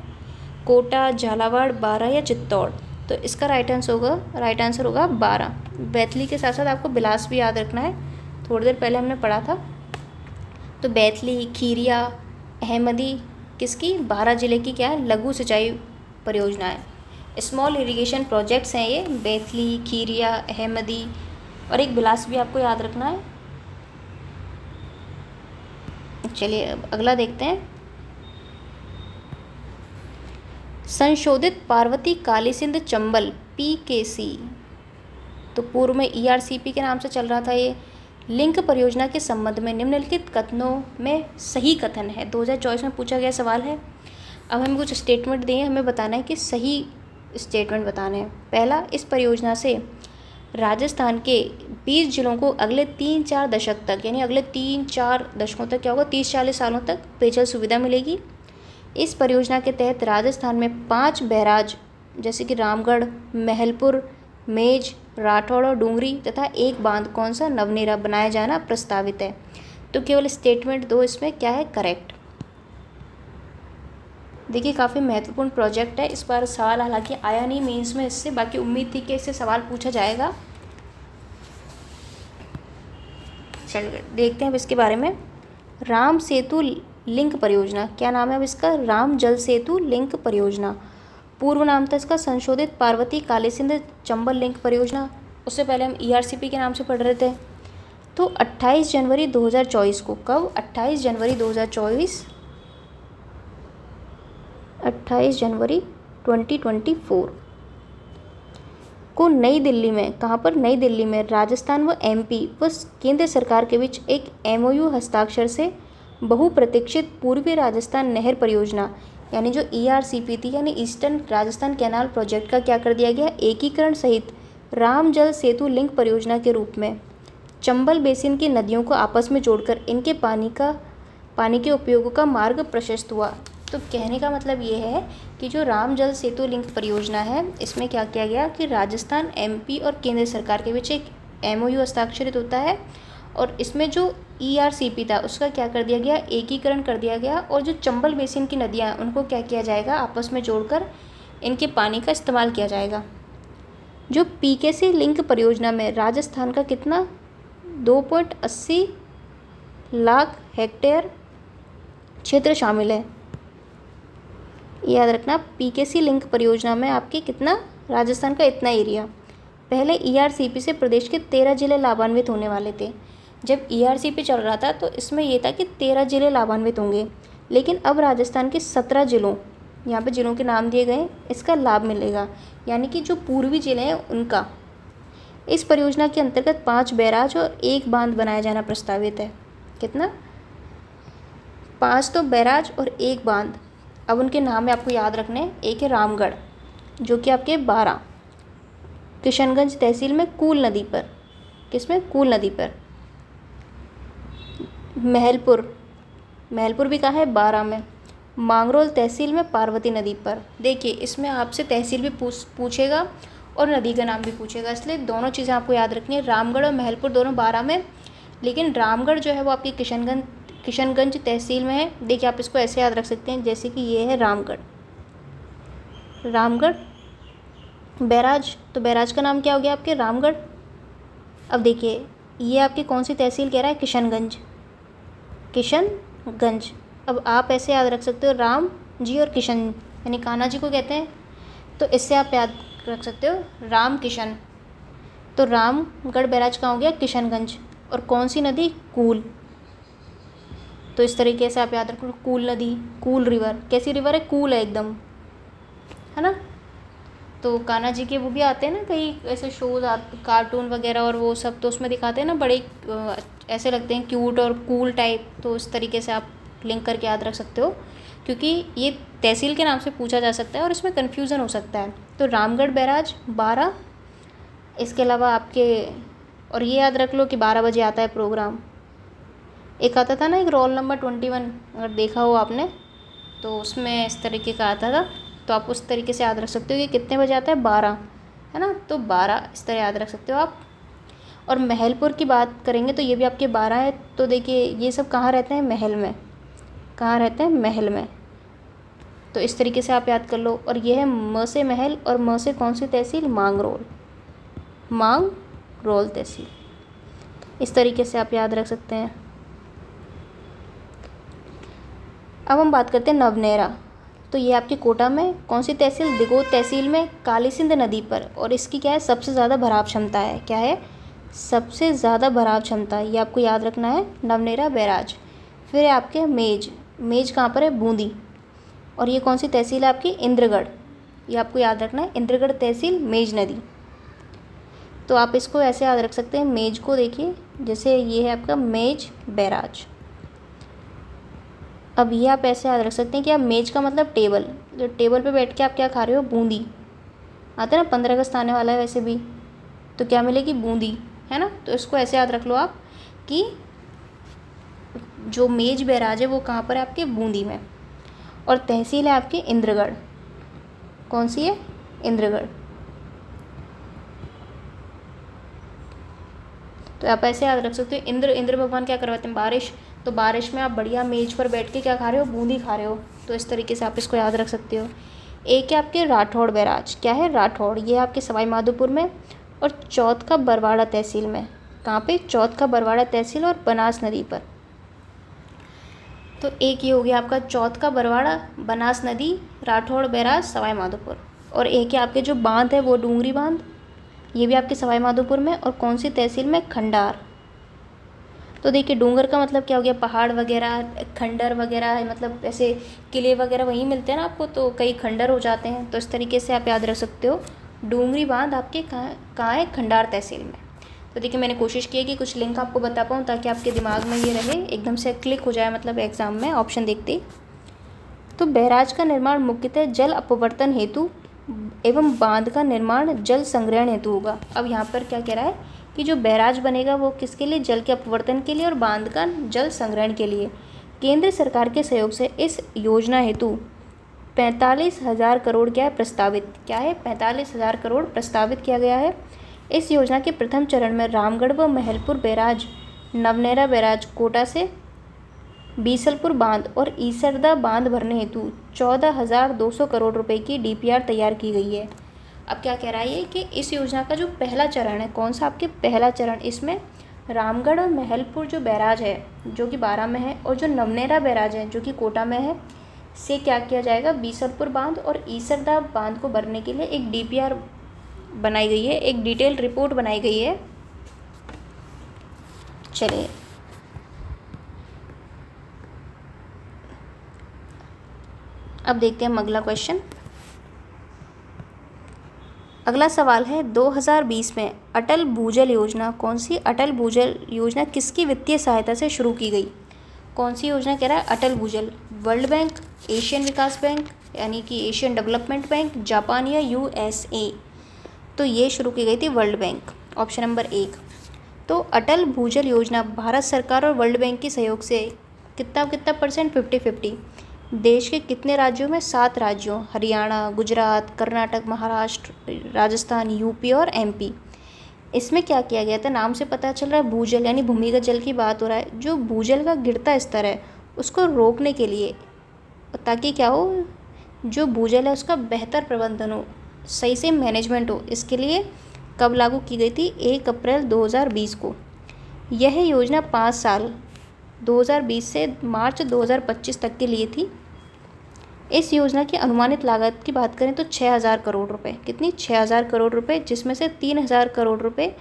A: कोटा, झालावाड़, बारा या चित्तौड़? तो इसका राइट आंसर होगा बारा। बैतली के साथ साथ आपको बिलास भी याद रखना है, थोड़ी देर पहले हमने पढ़ा था। तो बैतली, खीरिया, अहमदी किसकी? बारा जिले की क्या है? लघु सिंचाई परियोजना है। स्मॉल इरिगेशन प्रोजेक्ट्स हैं ये, बैतली, खीरिया, अहमदी और एक बिलास भी आपको याद रखना है। चलिए अब अगला देखते हैं। संशोधित पार्वती कालीसिंध चंबल PKC, तो पूर्व में ERCP के नाम से चल रहा था ये। लिंक परियोजना के संबंध में निम्नलिखित कथनों में सही कथन है। 2024 में पूछा गया सवाल है। अब हमें कुछ स्टेटमेंट दिए, हमें बताना है कि सही स्टेटमेंट बताने हैं। पहला, इस परियोजना से राजस्थान के 20 जिलों को अगले 3-4 दशक तक, यानी अगले 3-4 दशकों तक क्या होगा? 30-40 सालों तक पेयजल सुविधा मिलेगी। इस परियोजना के तहत राजस्थान में 5 बैराज जैसे कि रामगढ़, महलपुर, मेज, राठौड़ और डूंगरी तथा एक बांध कौन सा? नवनेरा बनाया जाना प्रस्तावित है। तो केवल स्टेटमेंट 2 इसमें क्या है? करेक्ट। देखिए काफ़ी महत्वपूर्ण प्रोजेक्ट है। इस बार सवाल हालांकि आया नहीं मेंस में इससे, बाकी उम्मीद थी कि इससे सवाल पूछा जाएगा। चलिए देखते हैं अब इसके बारे में। राम सेतु लिंक परियोजना, क्या नाम है अब इसका? राम जल सेतु लिंक परियोजना। पूर्व नाम था इसका संशोधित पार्वती कालीसिंध चंबल लिंक परियोजना। उससे पहले हम ERCP के नाम से पढ़ रहे थे। तो 28 जनवरी 2024 को, कब? 28 जनवरी 2024, 28 जनवरी 2024 को नई दिल्ली में, कहाँ पर? नई दिल्ली में राजस्थान व MP व केंद्र सरकार के बीच एक MOU हस्ताक्षर से बहुप्रतीक्षित पूर्वी राजस्थान नहर परियोजना यानी जो ERCP थी, यानी ईस्टर्न राजस्थान कैनाल प्रोजेक्ट का क्या कर दिया गया? एकीकरण सहित राम जल सेतु लिंक परियोजना के रूप में चंबल बेसिन की नदियों को आपस में जोड़कर इनके पानी के उपयोग का मार्ग प्रशस्त हुआ। तो कहने का मतलब ये है कि जो राम जल सेतु लिंक परियोजना है, इसमें क्या किया गया कि राजस्थान, MP और केंद्र सरकार के बीच एक MOU हस्ताक्षरित होता है और इसमें जो ERCP था उसका क्या कर दिया गया? एकीकरण कर दिया गया। और जो चंबल बेसिन की नदियाँ हैं उनको क्या किया जाएगा? आपस में जोड़कर इनके पानी का इस्तेमाल किया जाएगा। जो PKC लिंक परियोजना में राजस्थान का कितना? 2.80 लाख हेक्टेयर क्षेत्र शामिल है। याद रखना, PKC लिंक परियोजना में आपके कितना? राजस्थान का इतना एरिया। पहले ERCP से प्रदेश के 13 जिले लाभान्वित होने वाले थे। जब ERCP चल रहा था तो इसमें ये था कि 13 जिले लाभान्वित होंगे, लेकिन अब राजस्थान के 17 जिलों, यहाँ पे जिलों के नाम दिए गए, इसका लाभ मिलेगा। यानी कि जो पूर्वी जिले हैं उनका इस परियोजना के अंतर्गत 5 बैराज और एक बांध बनाया जाना प्रस्तावित है। कितना? 5 तो बैराज और एक बांध। अब उनके नाम है आपको याद रखने। एक है रामगढ़ जो कि आपके 12 किशनगंज तहसील में कूल नदी पर, किसमें? कूल नदी पर। महलपुर भी कहाँ है? 12 में। मांगरोल तहसील में पार्वती नदी पर। देखिए इसमें आपसे तहसील भी पूछेगा और नदी का नाम भी पूछेगा, इसलिए दोनों चीज़ें आपको याद रखनी है। रामगढ़ और महलपुर दोनों 12 में, लेकिन रामगढ़ जो है वो आपकी किशनगंज तहसील में है। देखिए आप इसको ऐसे याद रख सकते हैं जैसे कि ये है रामगढ़ बैराज, तो बैराज का नाम क्या हो गया आपके? रामगढ़। अब देखिए ये आपकी कौन सी तहसील कह रहा है? किशनगंज। अब आप ऐसे याद रख सकते हो राम जी और किशन, यानी कान्हा जी को कहते हैं, तो इससे आप याद रख सकते हो राम किशन। तो रामगढ़ बैराज कहाँ हो गया? किशनगंज। और कौन सी नदी? कूल। तो इस तरीके से आप याद रखो कूल नदी, कूल रिवर। कैसी रिवर है? कूल है एकदम, है ना। तो कान्हा जी के वो भी आते हैं ना कई ऐसे शोज़ कार्टून वगैरह और वो सब, तो उसमें दिखाते हैं ना, बड़े ऐसे लगते हैं क्यूट और कूल टाइप। तो इस तरीके से आप लिंक करके याद रख सकते हो, क्योंकि ये तहसील के नाम से पूछा जा सकता है और इसमें कन्फ्यूज़न हो सकता है। तो रामगढ़ बैराज 12, इसके अलावा आपके, और ये याद रख लो कि 12 बजे आता है प्रोग्राम, एक आता था ना, एक रोल नंबर 21, अगर देखा हो आपने तो उसमें इस तरीके का आता था। तो आप उस तरीके से याद रख सकते हो कि कितने बजे आता है, 12, है ना। तो 12 इस तरह याद रख सकते हो आप। और महलपुर की बात करेंगे तो ये भी आपके 12 है। तो देखिए ये सब कहाँ रहते हैं, महल में। कहाँ रहते हैं, महल में। तो इस तरीके से आप याद कर लो। और ये है म से महल, और म से कौन सी तहसील, मांगरोल। मांगरोल तहसील, इस तरीके से आप याद रख सकते हैं। अब हम बात करते हैं नवनेरा। तो ये आपके कोटा में कौन सी तहसील, दिगोद तहसील में, काली सिंध नदी पर। और इसकी क्या है, सबसे ज़्यादा भराव क्षमता है। क्या है, सबसे ज़्यादा भराव क्षमता, ये आपको याद रखना है, नवनेरा बैराज। फिर है आपके मेज। मेज कहाँ पर है, बूंदी। और ये कौन सी तहसील है आपकी, इंद्रगढ़। ये आपको याद रखना है, इंद्रगढ़ तहसील, मेज नदी। तो आप इसको ऐसे याद रख सकते हैं, मेज को देखिए जैसे ये है आपका मेज बैराज। अब ये आप ऐसे याद रख सकते हैं कि आप मेज का मतलब टेबल, तो टेबल पे बैठ के आप क्या खा रहे हो, बूंदी। आता है ना, 15 अगस्त आने वाला है वैसे भी, तो क्या मिलेगी, बूंदी, है ना। तो इसको ऐसे याद रख लो आप कि जो मेज बैराज है वो कहाँ पर है, आपके बूंदी में। और तहसील है आपकी इंद्रगढ़। कौन सी है, इंद्रगढ़। तो आप ऐसे याद रख सकते हो, इंद्र भगवान क्या करवाते हैं, बारिश। तो बारिश में आप बढ़िया मेज पर बैठ के क्या खा रहे हो, बूंदी खा रहे हो। तो इस तरीके से आप इसको याद रख सकते हो। एक है आपके राठौड़ बैराज। क्या है, राठौड़। ये आपके सवाई माधोपुर में और चौथ का बरवाड़ा तहसील में। कहाँ पे, चौथ का बरवाड़ा तहसील और बनास नदी पर। तो एक ये हो गया आपका चौथ का बरवाड़ा, बनास नदी, राठौड़ बैराज, सवाई माधोपुर। और एक है आपके जो बांध है वो डूंगरी बांध, ये भी आपके सवाई माधोपुर में। और कौन सी तहसील में, खंडार। तो देखिए डूंगर का मतलब क्या हो गया, पहाड़ वगैरह, खंडर वगैरह है, मतलब ऐसे किले वगैरह वहीं मिलते हैं ना आपको, तो कई खंडर हो जाते हैं। तो इस तरीके से आप याद रख सकते हो। डूंगरी बांध आपके कहाँ है, खंडार तहसील में। तो देखिए मैंने कोशिश की है कि कुछ लिंक आपको बता पाऊँ ताकि आपके दिमाग में ये रहे, एकदम से क्लिक हो जाए, मतलब एग्ज़ाम में ऑप्शन देखते ही। तो बैराज का निर्माण मुख्यतः जल अपवर्तन हेतु एवं बांध का निर्माण जल संग्रहण हेतु होगा। अब यहाँ पर क्या कह रहा है कि जो बैराज बनेगा वो किसके लिए, जल के अपवर्तन के लिए, और बांध का जल संग्रहण के लिए। केंद्र सरकार के सहयोग से इस योजना हेतु 45,000 करोड़ क्या है, प्रस्तावित। क्या है, 45,000 करोड़ प्रस्तावित किया गया है। इस योजना के प्रथम चरण में रामगढ़ व महलपुर बैराज, नवनेरा बैराज, कोटा से बीसलपुर बांध और ईसरदा बांध भरने हेतु 14,200 करोड़ रुपए की डीपीआर तैयार की गई है। अब क्या कह रहा है ये कि इस योजना का जो पहला चरण है, कौन सा आपके पहला चरण, इसमें रामगढ़ और महलपुर जो बैराज है जो कि 12 में है, और जो नवनेरा बैराज है जो कि कोटा में है, से क्या किया जाएगा, बीसलपुर बांध और ईसरदा बांध को भरने के लिए एक डीपीआर बनाई गई है, एक डिटेल रिपोर्ट बनाई गई है। चलिए अब देखते हैं हम अगला क्वेश्चन। अगला सवाल है 2020 में अटल भूजल योजना, कौन सी अटल भूजल योजना किसकी वित्तीय सहायता से शुरू की गई। कौन सी योजना कह रहा है, अटल भूजल। वर्ल्ड बैंक, एशियन विकास बैंक यानी कि एशियन डेवलपमेंट बैंक, जापान या यूएसए। तो ये शुरू की गई थी वर्ल्ड बैंक, ऑप्शन नंबर 1। तो अटल भूजल योजना भारत सरकार और वर्ल्ड बैंक के सहयोग से कितना कितना परसेंट, 50-50। देश के कितने राज्यों में, 7 राज्यों, हरियाणा, गुजरात, कर्नाटक, महाराष्ट्र, राजस्थान, यूपी और एमपी। इसमें क्या किया गया था, नाम से पता चल रहा है भूजल यानी भूमिगत जल की बात हो रहा है। जो भूजल का गिरता स्तर है उसको रोकने के लिए, ताकि क्या हो, जो भूजल है उसका बेहतर प्रबंधन हो, सही से मैनेजमेंट हो, इसके लिए कब लागू की गई थी, 1 अप्रैल 2020 को। यह योजना 5 साल 2020 से मार्च 2025 तक के लिए थी। इस योजना की अनुमानित लागत की बात करें तो 6,000 करोड़ रुपए। कितनी, 6,000 करोड़ रुपए, जिसमें से 3,000 करोड़ रुपए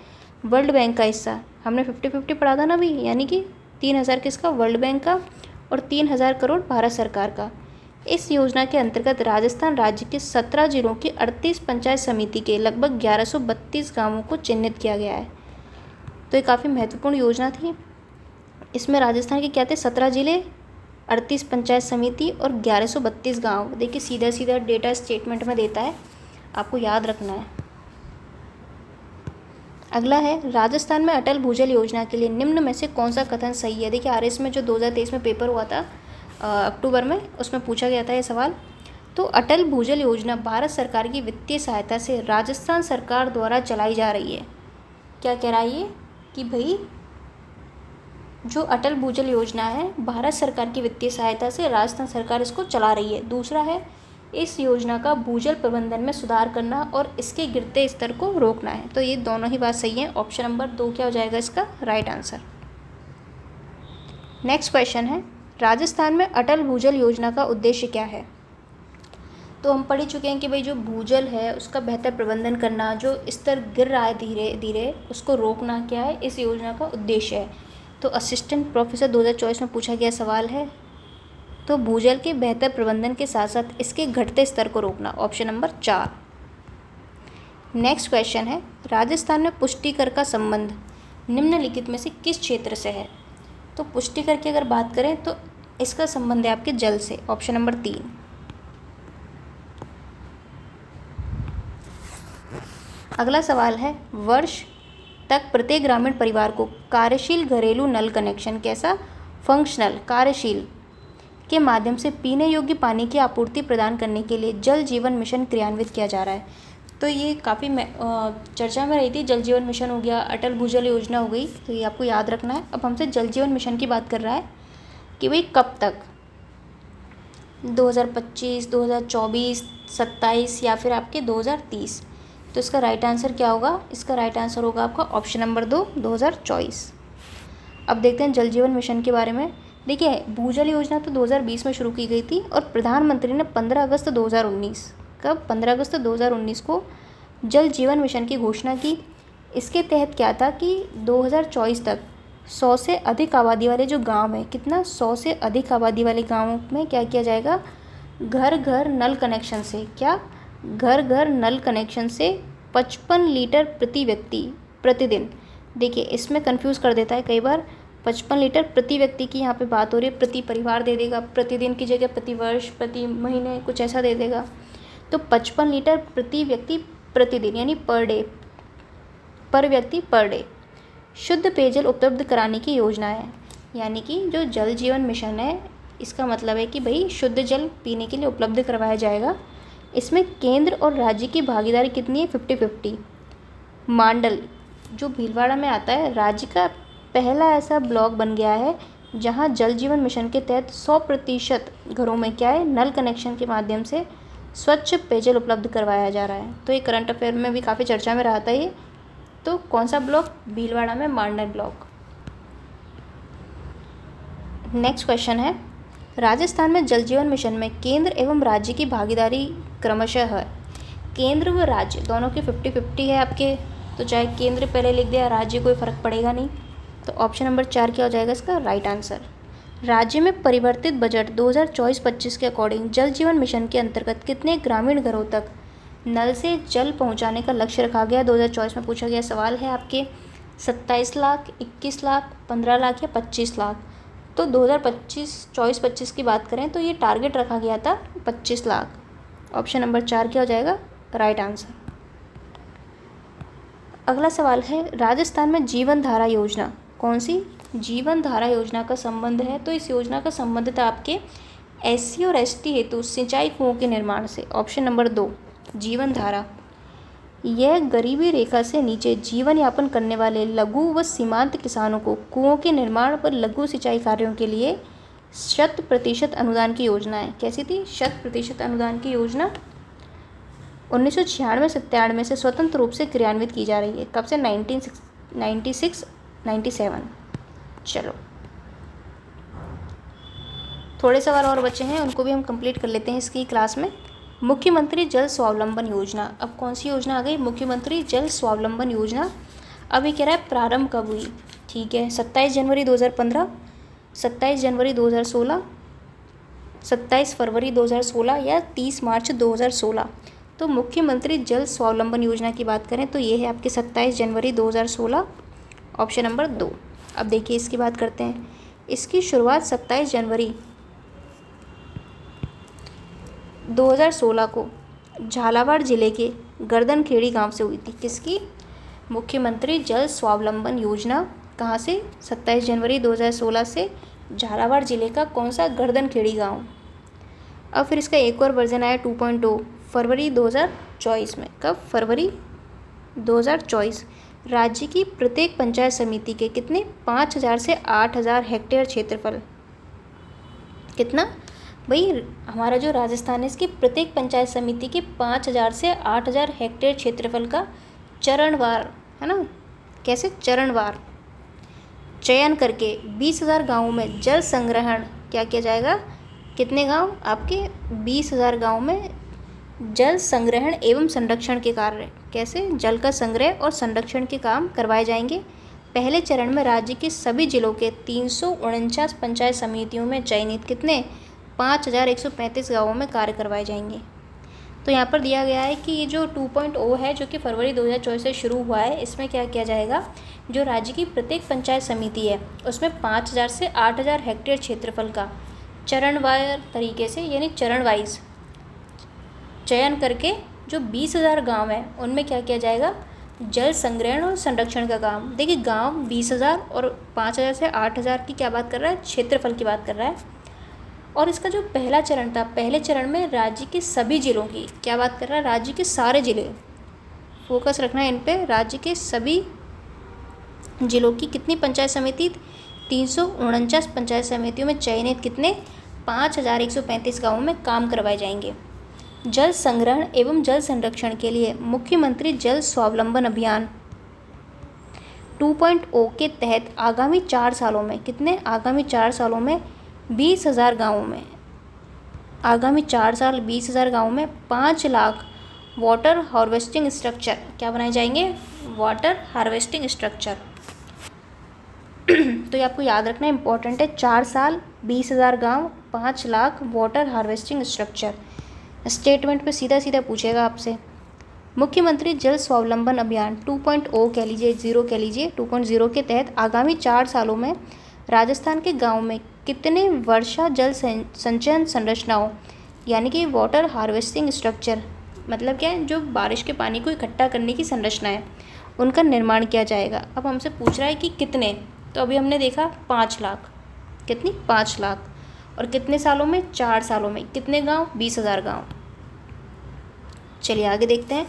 A: वर्ल्ड बैंक का हिस्सा। हमने 50-50 पढ़ा था ना अभी, यानी कि 3,000 किसका, वर्ल्ड बैंक का, और 3,000 करोड़ भारत सरकार का। इस योजना के अंतर्गत राजस्थान राज्य के 17 जिलों की 38 पंचायत समिति के लगभग 1132 गाँवों को चिन्हित किया गया है। तो ये काफ़ी महत्वपूर्ण योजना थी। इसमें राजस्थान के क्या थे, 17 जिले, 38 पंचायत समिति और 1132 गांव। देखिए सीधा सीधा डेटा स्टेटमेंट में देता है, आपको याद रखना है। अगला है, राजस्थान में अटल भूजल योजना के लिए निम्न में से कौन सा कथन सही है। देखिए आरएस में जो 2023 में पेपर हुआ था अक्टूबर में, उसमें पूछा गया था ये सवाल। तो अटल भूजल योजना भारत सरकार की वित्तीय सहायता से राजस्थान सरकार द्वारा चलाई जा रही है। क्या कह रहा है ये कि भाई जो अटल भूजल योजना है भारत सरकार की वित्तीय सहायता से राजस्थान सरकार इसको चला रही है। दूसरा है, इस योजना का भूजल प्रबंधन में सुधार करना और इसके गिरते स्तर को रोकना है। तो ये दोनों ही बात सही है। ऑप्शन नंबर 2 क्या हो जाएगा इसका राइट आंसर। नेक्स्ट क्वेश्चन है, राजस्थान में अटल भूजल योजना का उद्देश्य क्या है। तो हम पढ़ चुके हैं कि भाई जो भूजल है उसका बेहतर प्रबंधन करना, जो स्तर गिर रहा है धीरे धीरे उसको रोकना क्या है इस योजना का उद्देश्य है। तो असिस्टेंट प्रोफेसर 2024 में पूछा गया सवाल है। तो भूजल के बेहतर प्रबंधन के साथ साथ इसके घटते स्तर को रोकना, ऑप्शन नंबर 4। नेक्स्ट क्वेश्चन है, राजस्थान में पुष्टिकर का संबंध निम्नलिखित में से किस क्षेत्र से है। तो पुष्टिकर की अगर बात करें तो इसका संबंध है आपके जल से, ऑप्शन नंबर 3। अगला सवाल है, वर्ष तक प्रत्येक ग्रामीण परिवार को कार्यशील घरेलू नल कनेक्शन कैसा फंक्शनल कार्यशील के माध्यम से पीने योग्य पानी की आपूर्ति प्रदान करने के लिए जल जीवन मिशन क्रियान्वित किया जा रहा है। तो ये काफ़ी चर्चा में रही थी। जल जीवन मिशन हो गया, अटल भूजल योजना हो गई, तो ये आपको याद रखना है। अब हमसे जल जीवन मिशन की बात कर रहा है कि भाई कब तक, 2025, 2024, 27 या फिर आपके 2030। तो इसका राइट आंसर क्या होगा, इसका राइट आंसर होगा आपका ऑप्शन नंबर 2, 2024। अब देखते हैं जल जीवन मिशन के बारे में। देखिए भूजल योजना तो 2020 में शुरू की गई थी और प्रधानमंत्री ने 15 अगस्त 2019 कब 15 अगस्त 2019 को जल जीवन मिशन की घोषणा की। इसके तहत क्या था कि 2024 तक 100 से अधिक आबादी वाले जो गांव हैं, कितना 100 से अधिक आबादी वाले गाँवों में क्या किया जाएगा, घर घर नल कनेक्शन से, क्या घर घर नल कनेक्शन से 55 लीटर प्रति व्यक्ति प्रतिदिन। देखिए इसमें कंफ्यूज कर देता है कई बार, 55 लीटर प्रति व्यक्ति की यहाँ पे बात हो रही है, प्रति परिवार दे देगा, प्रतिदिन की जगह प्रति वर्ष, प्रति महीने कुछ ऐसा दे देगा। तो 55 लीटर प्रति व्यक्ति प्रतिदिन यानी पर डे, पर व्यक्ति पर डे शुद्ध पेयजल उपलब्ध कराने की योजना है। यानी कि जो जल जीवन मिशन है इसका मतलब है कि भाई शुद्ध जल पीने के लिए उपलब्ध करवाया जाएगा। इसमें केंद्र और राज्य की भागीदारी कितनी है, 50-50। मांडल जो भीलवाड़ा में आता है, राज्य का पहला ऐसा ब्लॉक बन गया है जहां जल जीवन मिशन के तहत 100% घरों में क्या है, नल कनेक्शन के माध्यम से स्वच्छ पेयजल उपलब्ध करवाया जा रहा है। तो ये करंट अफेयर में भी काफ़ी चर्चा में रहा था ये। तो कौन सा ब्लॉक, भीलवाड़ा में मांडल ब्लॉक। नेक्स्ट क्वेश्चन है, राजस्थान में जल जीवन मिशन में केंद्र एवं राज्य की भागीदारी क्रमशः है। केंद्र व राज्य दोनों की 50-50 है आपके, तो चाहे केंद्र पहले लिख दिया राज्य कोई फ़र्क पड़ेगा नहीं। तो ऑप्शन नंबर 4 क्या हो जाएगा इसका राइट आंसर। राज्य में परिवर्तित बजट 2024-25 के अकॉर्डिंग जल जीवन मिशन के अंतर्गत कितने ग्रामीण घरों तक नल से जल पहुंचाने का लक्ष्य रखा गया। 2024 में पूछा गया सवाल है आपके 27 लाख, 21 लाख, 15 लाख या 25 लाख। तो 2024-25 की बात करें तो ये टारगेट रखा गया था 25 लाख। ऑप्शन नंबर 4 क्या हो जाएगा राइट आंसर। अगला सवाल है, राजस्थान में जीवन धारा योजना कौन सी जीवन धारा योजना का संबंध है। तो इस योजना का संबंध था आपके SC और ST हेतु सिंचाई कुओं के निर्माण से। ऑप्शन नंबर 2 जीवन धारा। यह गरीबी रेखा से नीचे जीवन यापन करने वाले लघु व सीमांत किसानों को कुओं के निर्माण पर लघु सिंचाई कार्यों के लिए 100% अनुदान की योजना है। कैसी थी 100% अनुदान की योजना 1996-97 से स्वतंत्र रूप से क्रियान्वित की जा रही है। कब से 1996-97। चलो थोड़े सवाल और बचे हैं, उनको भी हम कंप्लीट कर लेते हैं इसकी क्लास में। मुख्यमंत्री जल स्वावलंबन योजना, अब कौन सी योजना आ गई, मुख्यमंत्री जल स्वावलंबन योजना। अब ये कह रहा है प्रारंभ कब हुई, ठीक है 27 जनवरी 2015, 27 जनवरी 2016, 27 फरवरी 2016 या 30 मार्च 2016। तो मुख्यमंत्री जल स्वावलंबन योजना की बात करें तो ये है आपके 27 जनवरी 2016, ऑप्शन नंबर 2। अब देखिए इसकी बात करते हैं। इसकी शुरुआत 27 जनवरी 2016 को झालावाड़ ज़िले के गर्दनखेड़ी गांव से हुई थी। किसकी, मुख्यमंत्री जल स्वावलंबन योजना कहाँ से? 27 जनवरी 2016 से झालावाड़ जिले का कौन सा? गर्दनखेड़ी गांव। अब फिर इसका एक और वर्जन आया 2.0 फरवरी 2024 में। कब? फरवरी 2024। राज्य की प्रत्येक पंचायत समिति के कितने? 5000 से 8000 हेक्टेयर क्षेत्रफल। कितना भाई? हमारा जो राजस्थान है इसकी प्रत्येक पंचायत समिति के 5000 से 8000 हेक्टेयर क्षेत्रफल का चरणवार, है ना, कैसे? चरणवार चयन करके 20,000 गाँवों में जल संग्रहण क्या किया जाएगा? कितने गांव? आपके 20,000 गाँव में जल संग्रहण एवं संरक्षण के कार्य, कैसे? जल का संग्रह और संरक्षण के काम करवाए जाएंगे। पहले चरण में राज्य के सभी जिलों के 349 पंचायत समितियों में चयनित कितने? 5135 गाँवों में कार्य करवाए जाएंगे। तो यहाँ पर दिया गया है कि ये जो 2.0 है जो कि फरवरी 2024 से शुरू हुआ है, इसमें क्या किया जाएगा? जो राज्य की प्रत्येक पंचायत समिति है उसमें 5000 से 8000 हेक्टेयर क्षेत्रफल का चरणवार तरीके से, यानी चरण वाइज चयन करके जो 20,000 गाँव हैं उनमें क्या किया जाएगा? जल संग्रहण और संरक्षण का काम। देखिए गांव 20,000 और 5000 से 8000 की क्या बात कर रहा है? क्षेत्रफल की बात कर रहा है। और इसका जो पहला चरण था, पहले चरण में राज्य के सभी जिलों की क्या बात कर रहा है? राज्य के सारे जिले, फोकस रखना है इन पे। राज्य के सभी जिलों की कितनी पंचायत समिति? 349 पंचायत समितियों में चयनित कितने? 5135 गाँवों में काम करवाए जाएंगे। जल संग्रहण एवं जल संरक्षण के लिए मुख्यमंत्री जल स्वावलंबन अभियान 2.0 के तहत आगामी 4 सालों में कितने? आगामी 4 सालों में 20,000 गाँवों में, आगामी 4 साल 20,000 गाँवों में 5 लाख वाटर हार्वेस्टिंग स्ट्रक्चर क्या बनाए जाएंगे? Water harvesting structure. तो ये आपको याद रखना इंपॉर्टेंट है। 4 साल 20,000 गाँव 5 lakh water harvesting structure. Statement पे सीधा सीधा पूछेगा आपसे। मुख्यमंत्री जल स्वावलंबन अभियान 2.0 कह लीजिए, 0 कह लीजिए, 2.0 के तहत आगामी 4 सालों में राजस्थान के गाँव में कितने वर्षा जल संचयन संरचनाओं, यानी कि वाटर हार्वेस्टिंग स्ट्रक्चर मतलब क्या है? जो बारिश के पानी को इकट्ठा करने की संरचना है, उनका निर्माण किया जाएगा। अब हमसे पूछ रहा है कि कितने, तो अभी हमने देखा 5 लाख। कितनी? 5 लाख। और कितने सालों में? 4 सालों में। कितने गांव? 20,000 गांव। चलिए आगे देखते हैं।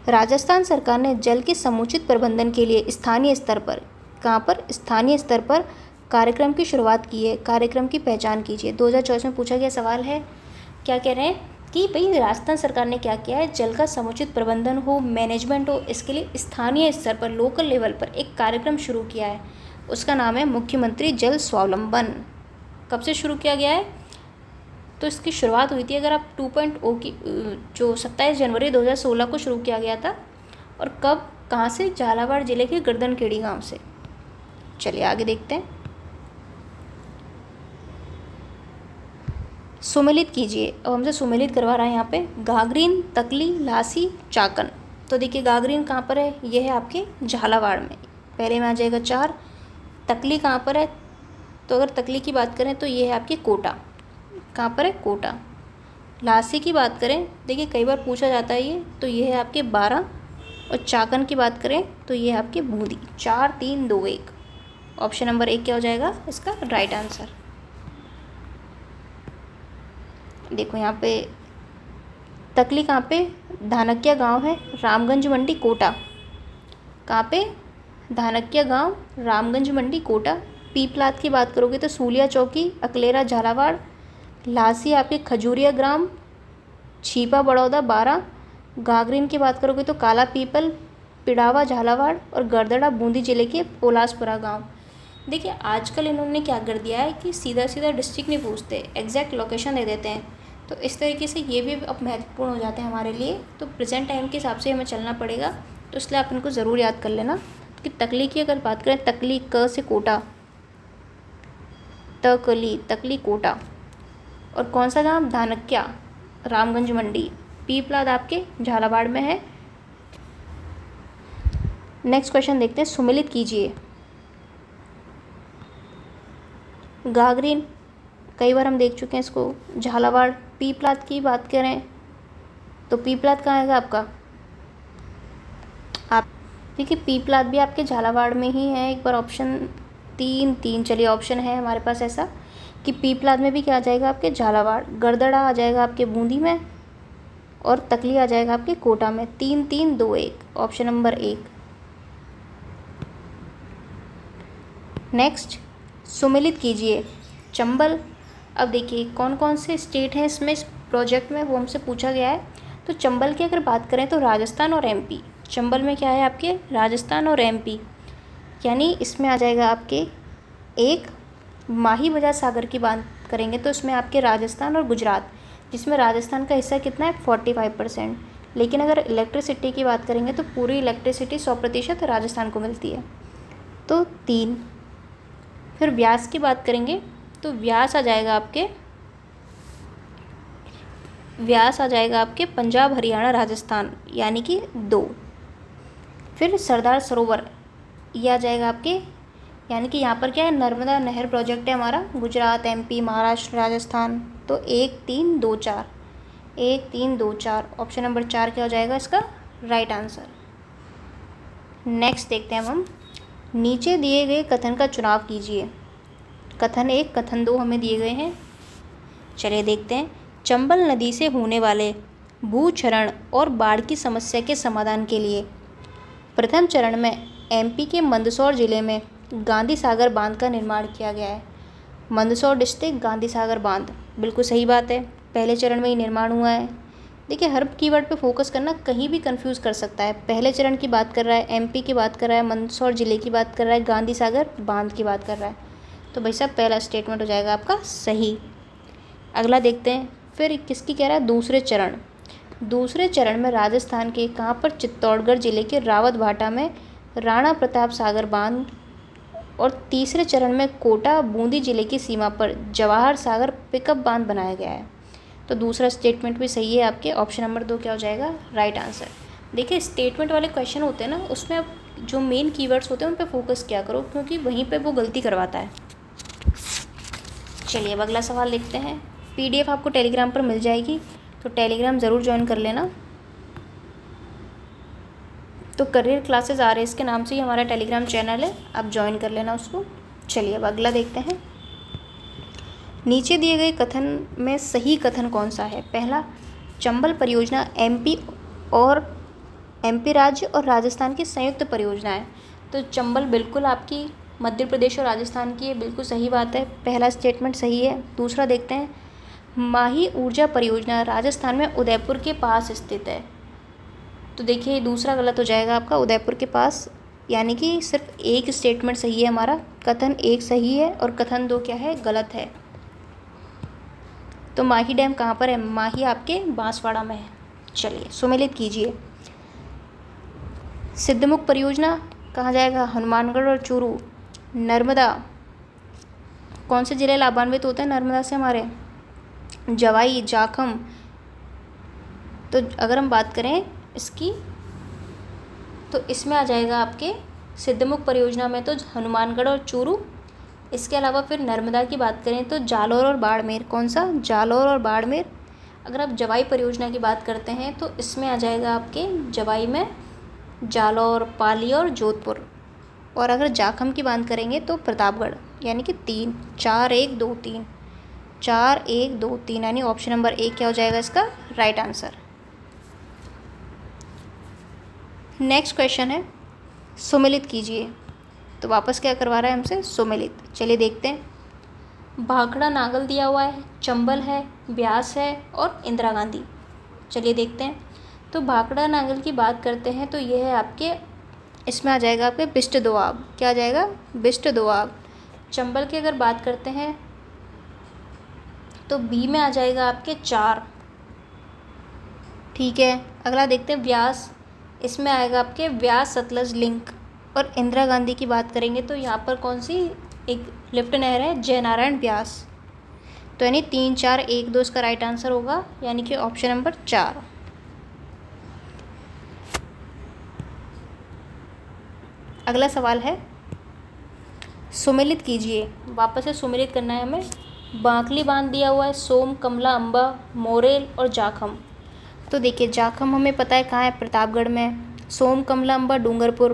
A: राजस्थान सरकार ने जल के समुचित प्रबंधन के लिए स्थानीय स्तर पर, कहाँ पर? स्थानीय स्तर पर कार्यक्रम की शुरुआत की है। कार्यक्रम की पहचान कीजिए। 2024 में पूछा गया सवाल है। क्या कह रहे हैं कि भाई राजस्थान सरकार ने क्या किया है? जल का समुचित प्रबंधन हो, मैनेजमेंट हो, इसके लिए स्थानीय स्तर पर, लोकल लेवल पर एक कार्यक्रम शुरू किया है। उसका नाम है मुख्यमंत्री जल स्वावलंबन। कब से शुरू किया गया है? तो इसकी शुरुआत हुई थी, अगर आप 2.0 की जो 27 जनवरी 2016 को शुरू किया गया था। और कब, कहाँ से? झालावाड़ जिले के गर्दनखेड़ी गांव से। चलिए आगे देखते हैं। सुमेलित कीजिए। अब हमसे सुमेलित करवा रहा है यहाँ पे। घाघरीन, तकली, लासी, चाकन। तो देखिए घाघरीन कहाँ पर है? ये है आपके झालावाड़ में, पहले में आ जाएगा 4। तकली कहाँ पर है? तो अगर तकली की बात करें तो ये है आपकी कोटा। कहाँ पर है? कोटा। लासी की बात करें, देखिए कई बार पूछा जाता है ये, तो ये है आपके 12। और चाकन की बात करें तो ये है आपकी बूंदी। 4, 3, 2, 1। ऑप्शन नंबर 1 क्या हो जाएगा इसका राइट आंसर। देखो यहाँ पे तकली कहाँ पे? धानक्या गांव है, रामगंज मंडी, कोटा। कहाँ पे? धानक्या गांव, रामगंज मंडी, कोटा। पीपलाद की बात करोगे तो सूलिया चौकी, अकलेरा, झालावाड़। लासी आपके खजूरिया ग्राम, छीपा, बड़ौदा, 12। घाघरीन की बात करोगे तो काला पीपल, पिड़ावा, झालावाड़। और गरदड़ा बूंदी जिले के पोलासपुरा गांव। देखिए आजकल इन्होंने क्या कर दिया है कि सीधा सीधा डिस्ट्रिक्ट नहीं पूछते, एग्जैक्ट लोकेशन दे देते हैं। तो इस तरीके से ये भी अब महत्वपूर्ण हो जाते हैं हमारे लिए। तो प्रेजेंट टाइम के हिसाब से हमें चलना पड़ेगा, तो इसलिए आप इनको ज़रूर याद कर लेना। कि तकली की अगर बात करें, तकली क से कोटा, तकली, तकली, कोटा। और कौन सा गांव? धानक्या, रामगंज मंडी। पीपलाद आपके झालावाड़ में है। नेक्स्ट क्वेश्चन देखते हैं। सुमेलित कीजिए। घाघरीन कई बार हम देख चुके हैं इसको। झालावाड़। पीपलाद की बात करें तो पीपलाद कहाँ आएगा आपका? आप देखिए पीपलाद भी आपके झालावाड़ में ही है। एक बार ऑप्शन 3 चलिए ऑप्शन है हमारे पास ऐसा कि पीपलाद में भी क्या आ जाएगा आपके झालावाड़, गरदड़ा आ जाएगा आपके बूंदी में और तकली आ जाएगा आपके कोटा में। 3-3-2-1 ऑप्शन नंबर 1। नेक्स्ट सुमेलित कीजिए चंबल। अब देखिए कौन कौन से स्टेट हैं इसमें, इस प्रोजेक्ट में, वो हमसे पूछा गया है। तो चंबल की अगर बात करें तो राजस्थान और एमपी। चंबल में क्या है आपके, राजस्थान और एमपी, यानी इसमें आ जाएगा आपके एक। माही बजाज सागर की बात करेंगे तो इसमें आपके राजस्थान और गुजरात, जिसमें राजस्थान का हिस्सा कितना है 45%। लेकिन अगर इलेक्ट्रिसिटी की बात करेंगे तो पूरी इलेक्ट्रिसिटी 100% राजस्थान को मिलती है, तो 3। फिर व्यास की बात करेंगे तो व्यास आ जाएगा आपके पंजाब हरियाणा राजस्थान, यानी कि 2। फिर सरदार सरोवर ये आ जाएगा आपके, यानी कि यहाँ पर क्या है, नर्मदा नहर प्रोजेक्ट है हमारा, गुजरात एमपी महाराष्ट्र राजस्थान। तो 1-3-2-4 1-3-2-4 ऑप्शन नंबर 4 क्या हो जाएगा इसका राइट आंसर। नेक्स्ट देखते हैं हम, नीचे दिए गए कथन का चुनाव कीजिए। कथन 1 कथन 2 हमें दिए गए हैं, चलिए देखते हैं। चंबल नदी से होने वाले भूक्षरण और बाढ़ की समस्या के समाधान के लिए प्रथम चरण में एमपी के मंदसौर जिले में गांधी सागर बांध का निर्माण किया गया है। मंदसौर डिस्ट्रिक्ट गांधी सागर बांध, बिल्कुल सही बात है, पहले चरण में ही निर्माण हुआ है। देखिए हर कीवर्ड पे फोकस करना कहीं भी कंफ्यूज कर सकता है। पहले चरण की बात कर रहा है, एमपी की बात कर रहा है, मंदसौर जिले की बात कर रहा है, गांधी सागर बांध की बात कर रहा है, तो भाई साहब पहला स्टेटमेंट हो जाएगा आपका सही। अगला देखते हैं, फिर किसकी कह रहा है, दूसरे चरण में राजस्थान के कहाँ पर, चित्तौड़गढ़ जिले के रावत भाटा में राणा प्रताप सागर बांध, और तीसरे चरण में कोटा बूंदी जिले की सीमा पर जवाहर सागर पिकअप बांध बनाया गया है। तो दूसरा स्टेटमेंट भी सही है आपके, ऑप्शन नंबर 2 क्या हो जाएगा राइट आंसर। देखिए स्टेटमेंट वाले क्वेश्चन होते हैं ना, उसमें जो मेन कीवर्ड्स होते हैं उन पे फोकस किया करो, क्योंकि वहीं पे वो गलती करवाता है। चलिए अब अगला सवाल देखते हैं। पीडीएफ आपको टेलीग्राम पर मिल जाएगी, तो टेलीग्राम ज़रूर ज्वाइन कर लेना। तो करियर क्लासेस RS के नाम से ही हमारा टेलीग्राम चैनल है, आप ज्वाइन कर लेना उसको। चलिए अब अगला देखते हैं। नीचे दिए गए कथन में सही कथन कौन सा है। पहला, चंबल परियोजना एमपी राज्य और राजस्थान की संयुक्त परियोजना है। तो चंबल बिल्कुल आपकी मध्य प्रदेश और राजस्थान की है, बिल्कुल सही बात है, पहला स्टेटमेंट सही है। दूसरा देखते हैं, माही ऊर्जा परियोजना राजस्थान में उदयपुर के पास स्थित है। तो देखिए दूसरा गलत हो जाएगा आपका, उदयपुर के पास, यानी कि सिर्फ एक स्टेटमेंट सही है हमारा, कथन 1 सही है और कथन 2 क्या है, गलत है। तो माही डैम कहाँ पर है, माही आपके बांसवाड़ा में है। चलिए सुमेलित कीजिए। सिद्धमुख परियोजना कहाँ जाएगा, हनुमानगढ़ और चूरू। नर्मदा, कौन से जिले लाभान्वित होते हैं नर्मदा से हमारे, जवाई जाखम। तो अगर हम बात करें इसकी, तो इसमें आ जाएगा आपके सिद्धमुख परियोजना में तो हनुमानगढ़ और चूरू। इसके अलावा फिर नर्मदा की बात करें तो जालौर और बाड़मेर। कौन सा, जालौर और बाड़मेर। अगर आप जवाई परियोजना की बात करते हैं तो इसमें आ जाएगा आपके जवाई में जालौर, पाली और जोधपुर। और अगर जाखम की बात करेंगे तो प्रतापगढ़, यानी कि 3 4-1-2-3 4-1-2-3, यानी ऑप्शन नंबर 1 क्या हो जाएगा इसका राइट आंसर। नेक्स्ट क्वेश्चन है, सुमेलित कीजिए। तो वापस क्या करवा रहा है हमसे, सुमेलित। चलिए देखते हैं। भाखड़ा नागल दिया हुआ है, चंबल है, ब्यास है और इंदिरा गांधी। चलिए देखते हैं। तो भाखड़ा नागल की बात करते हैं तो ये है आपके, इसमें आ जाएगा आपके बिष्ट दोआब। क्या आ जाएगा, बिष्ट दोआब। चंबल की अगर बात करते हैं तो बी में आ जाएगा आपके 4, ठीक है। अगला देखते हैं व्यास, इसमें आएगा आपके व्यास सतलज लिंक। और इंदिरा गांधी की बात करेंगे तो यहाँ पर कौन सी एक लिफ्ट नहर है, जयनारायण व्यास। तो यानी 3-4-1-2 इसका राइट आंसर होगा, यानी कि ऑप्शन नंबर 4। अगला सवाल है, सुमेलित कीजिए। वापस से सुमेलित करना है हमें। बांकली बांध दिया हुआ है, सोम, कमला, अम्बा, मोरेल और जाखम। तो देखिए जाखम हमें पता है कहाँ है, प्रतापगढ़ में। सोम कमला अम्बा डूंगरपुर।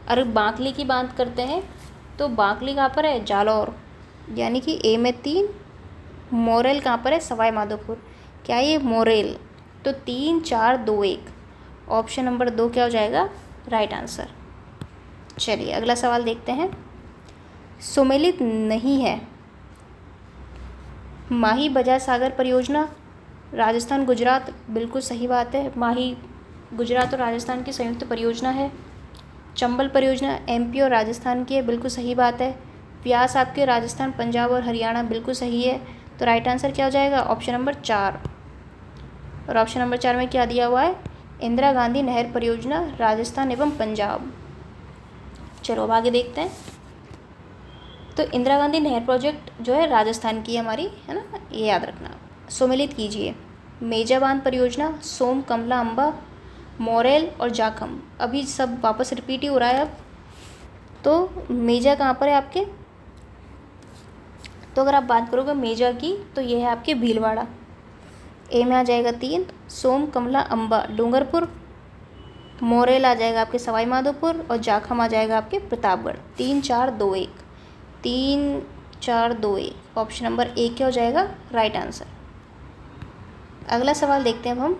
A: अगर बाकली की बात करते हैं तो बाकली कहाँ पर है, जालौर, यानी कि ए में 3। मोरेल कहाँ पर है, सवाई माधोपुर। क्या ये मोरेल, तो 3 4 2 1, ऑप्शन नंबर 2 क्या हो जाएगा राइट आंसर। चलिए अगला सवाल देखते हैं। सुमेलित नहीं है माही बजाज सागर परियोजना, राजस्थान गुजरात, बिल्कुल सही बात है, माही गुजरात और राजस्थान की संयुक्त परियोजना है। चंबल परियोजना एमपी और राजस्थान की है, बिल्कुल सही बात है। व्यास आपके राजस्थान, पंजाब और हरियाणा, बिल्कुल सही है। तो राइट आंसर क्या हो जाएगा, ऑप्शन नंबर 4। और ऑप्शन नंबर 4 में क्या दिया हुआ है, इंदिरा गांधी नहर परियोजना, राजस्थान एवं पंजाब। चलो अब आगे देखते हैं। तो इंदिरा गांधी नहर प्रोजेक्ट जो है राजस्थान की है हमारी, है ना, ये याद रखना। सुमेलित कीजिए। मेजा बांध परियोजना, सोम कमला अम्बा, मोरेल और जाखम। अभी सब वापस रिपीट ही हो रहा है अब। तो मेजा कहाँ पर है आपके, तो अगर आप बात करोगे मेजा की तो ये है आपके भीलवाड़ा, ए में आ जाएगा 3। सोम कमला अम्बा डूंगरपुर, मोरेल आ जाएगा आपके सवाई माधोपुर और जाखम आ जाएगा आपके प्रतापगढ़। 3 4 2 1, 3 4 2 1, ऑप्शन नंबर 1 क्या हो जाएगा राइट आंसर। अगला सवाल देखते हैं अब हम।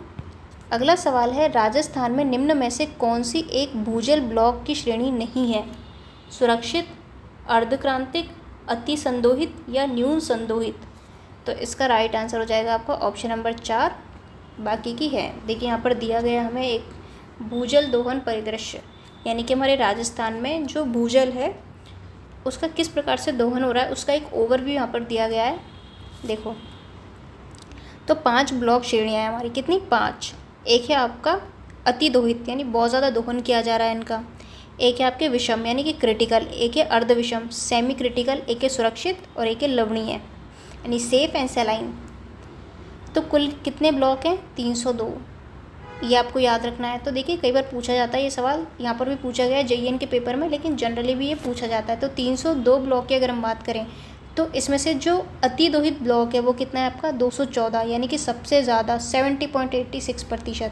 A: अगला सवाल है, राजस्थान में निम्न में से कौन सी एक भूजल ब्लॉक की श्रेणी नहीं है, सुरक्षित, अर्धक्रांतिक, अति संदोहित या न्यून संदोहित। तो इसका राइट आंसर हो जाएगा आपका ऑप्शन नंबर 4, बाकी की है। देखिए यहाँ पर दिया गया हमें एक भूजल दोहन परिदृश्य, यानी कि हमारे राजस्थान में जो भूजल है उसका किस प्रकार से दोहन हो रहा है उसका एक ओवरव्यू यहाँ पर दिया गया है। देखो तो 5 ब्लॉक श्रेणियाँ हैं हमारी, कितनी 5। एक है आपका अति दोहित, यानी बहुत ज़्यादा दोहन किया जा रहा है इनका। एक है आपके विषम यानी कि क्रिटिकल, एक है अर्ध विषम सेमी क्रिटिकल, एक है सुरक्षित और एक है लवणीय यानी सेफ एंड सलाइन। तो कुल कितने ब्लॉक हैं, 302, ये आपको याद रखना है। तो देखिए कई बार पूछा जाता है ये सवाल, यहाँ पर भी पूछा गया है JEN के पेपर में, लेकिन जनरली भी ये पूछा जाता है। तो 302 ब्लॉक की अगर हम बात करें तो इसमें से जो अति दोहित ब्लॉक है वो कितना है आपका 214, यानी कि सबसे ज़्यादा 70.86%।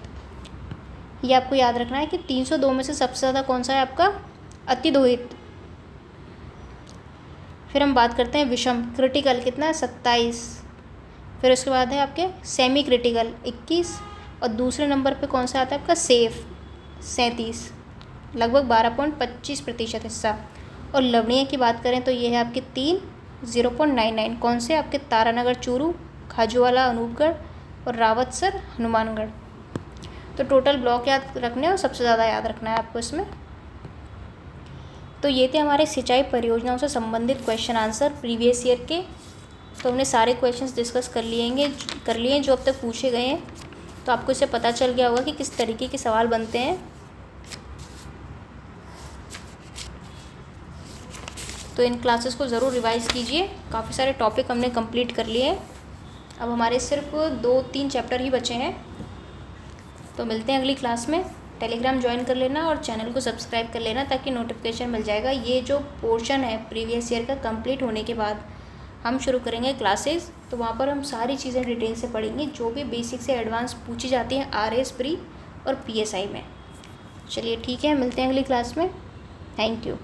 A: ये आपको याद रखना है कि 302 में से सबसे ज़्यादा कौन सा है आपका अति दोहित। फिर हम बात करते हैं विषम, क्रिटिकल कितना है 27, फिर उसके बाद है आपके सेमी क्रिटिकल 21 और दूसरे नंबर पे कौन सा आता है आपका सेफ 37, लगभग 12.25% हिस्सा। और लवणीय की बात करें तो ये है आपके 3 0.99, कौन से आपके तारानगर चूरू, खाजूवाला अनूपगढ़ और रावतसर हनुमानगढ़। तो टोटल ब्लॉक याद रखने और सबसे ज़्यादा याद रखना है आपको इसमें। तो ये थे हमारे सिंचाई परियोजनाओं से संबंधित क्वेश्चन आंसर प्रीवियस ईयर के। तो हमने सारे क्वेश्चंस डिस्कस कर लिए जो अब तक पूछे गए हैं। तो आपको इससे पता चल गया होगा कि किस तरीके के सवाल बनते हैं। तो इन क्लासेस को ज़रूर रिवाइज़ कीजिए, काफ़ी सारे टॉपिक हमने कंप्लीट कर लिए हैं। अब हमारे सिर्फ 2-3 चैप्टर ही बचे हैं। तो मिलते हैं अगली क्लास में। टेलीग्राम ज्वाइन कर लेना और चैनल को सब्सक्राइब कर लेना ताकि नोटिफिकेशन मिल जाएगा। ये जो पोर्शन है प्रीवियस ईयर का कंप्लीट होने के बाद हम शुरू करेंगे क्लासेस, तो वहाँ पर हम सारी चीज़ें डिटेल से पढ़ेंगे जो भी बेसिक से एडवांस पूछी जाती हैं RS प्री और PSI में। चलिए ठीक है, मिलते हैं अगली क्लास में। Thank you.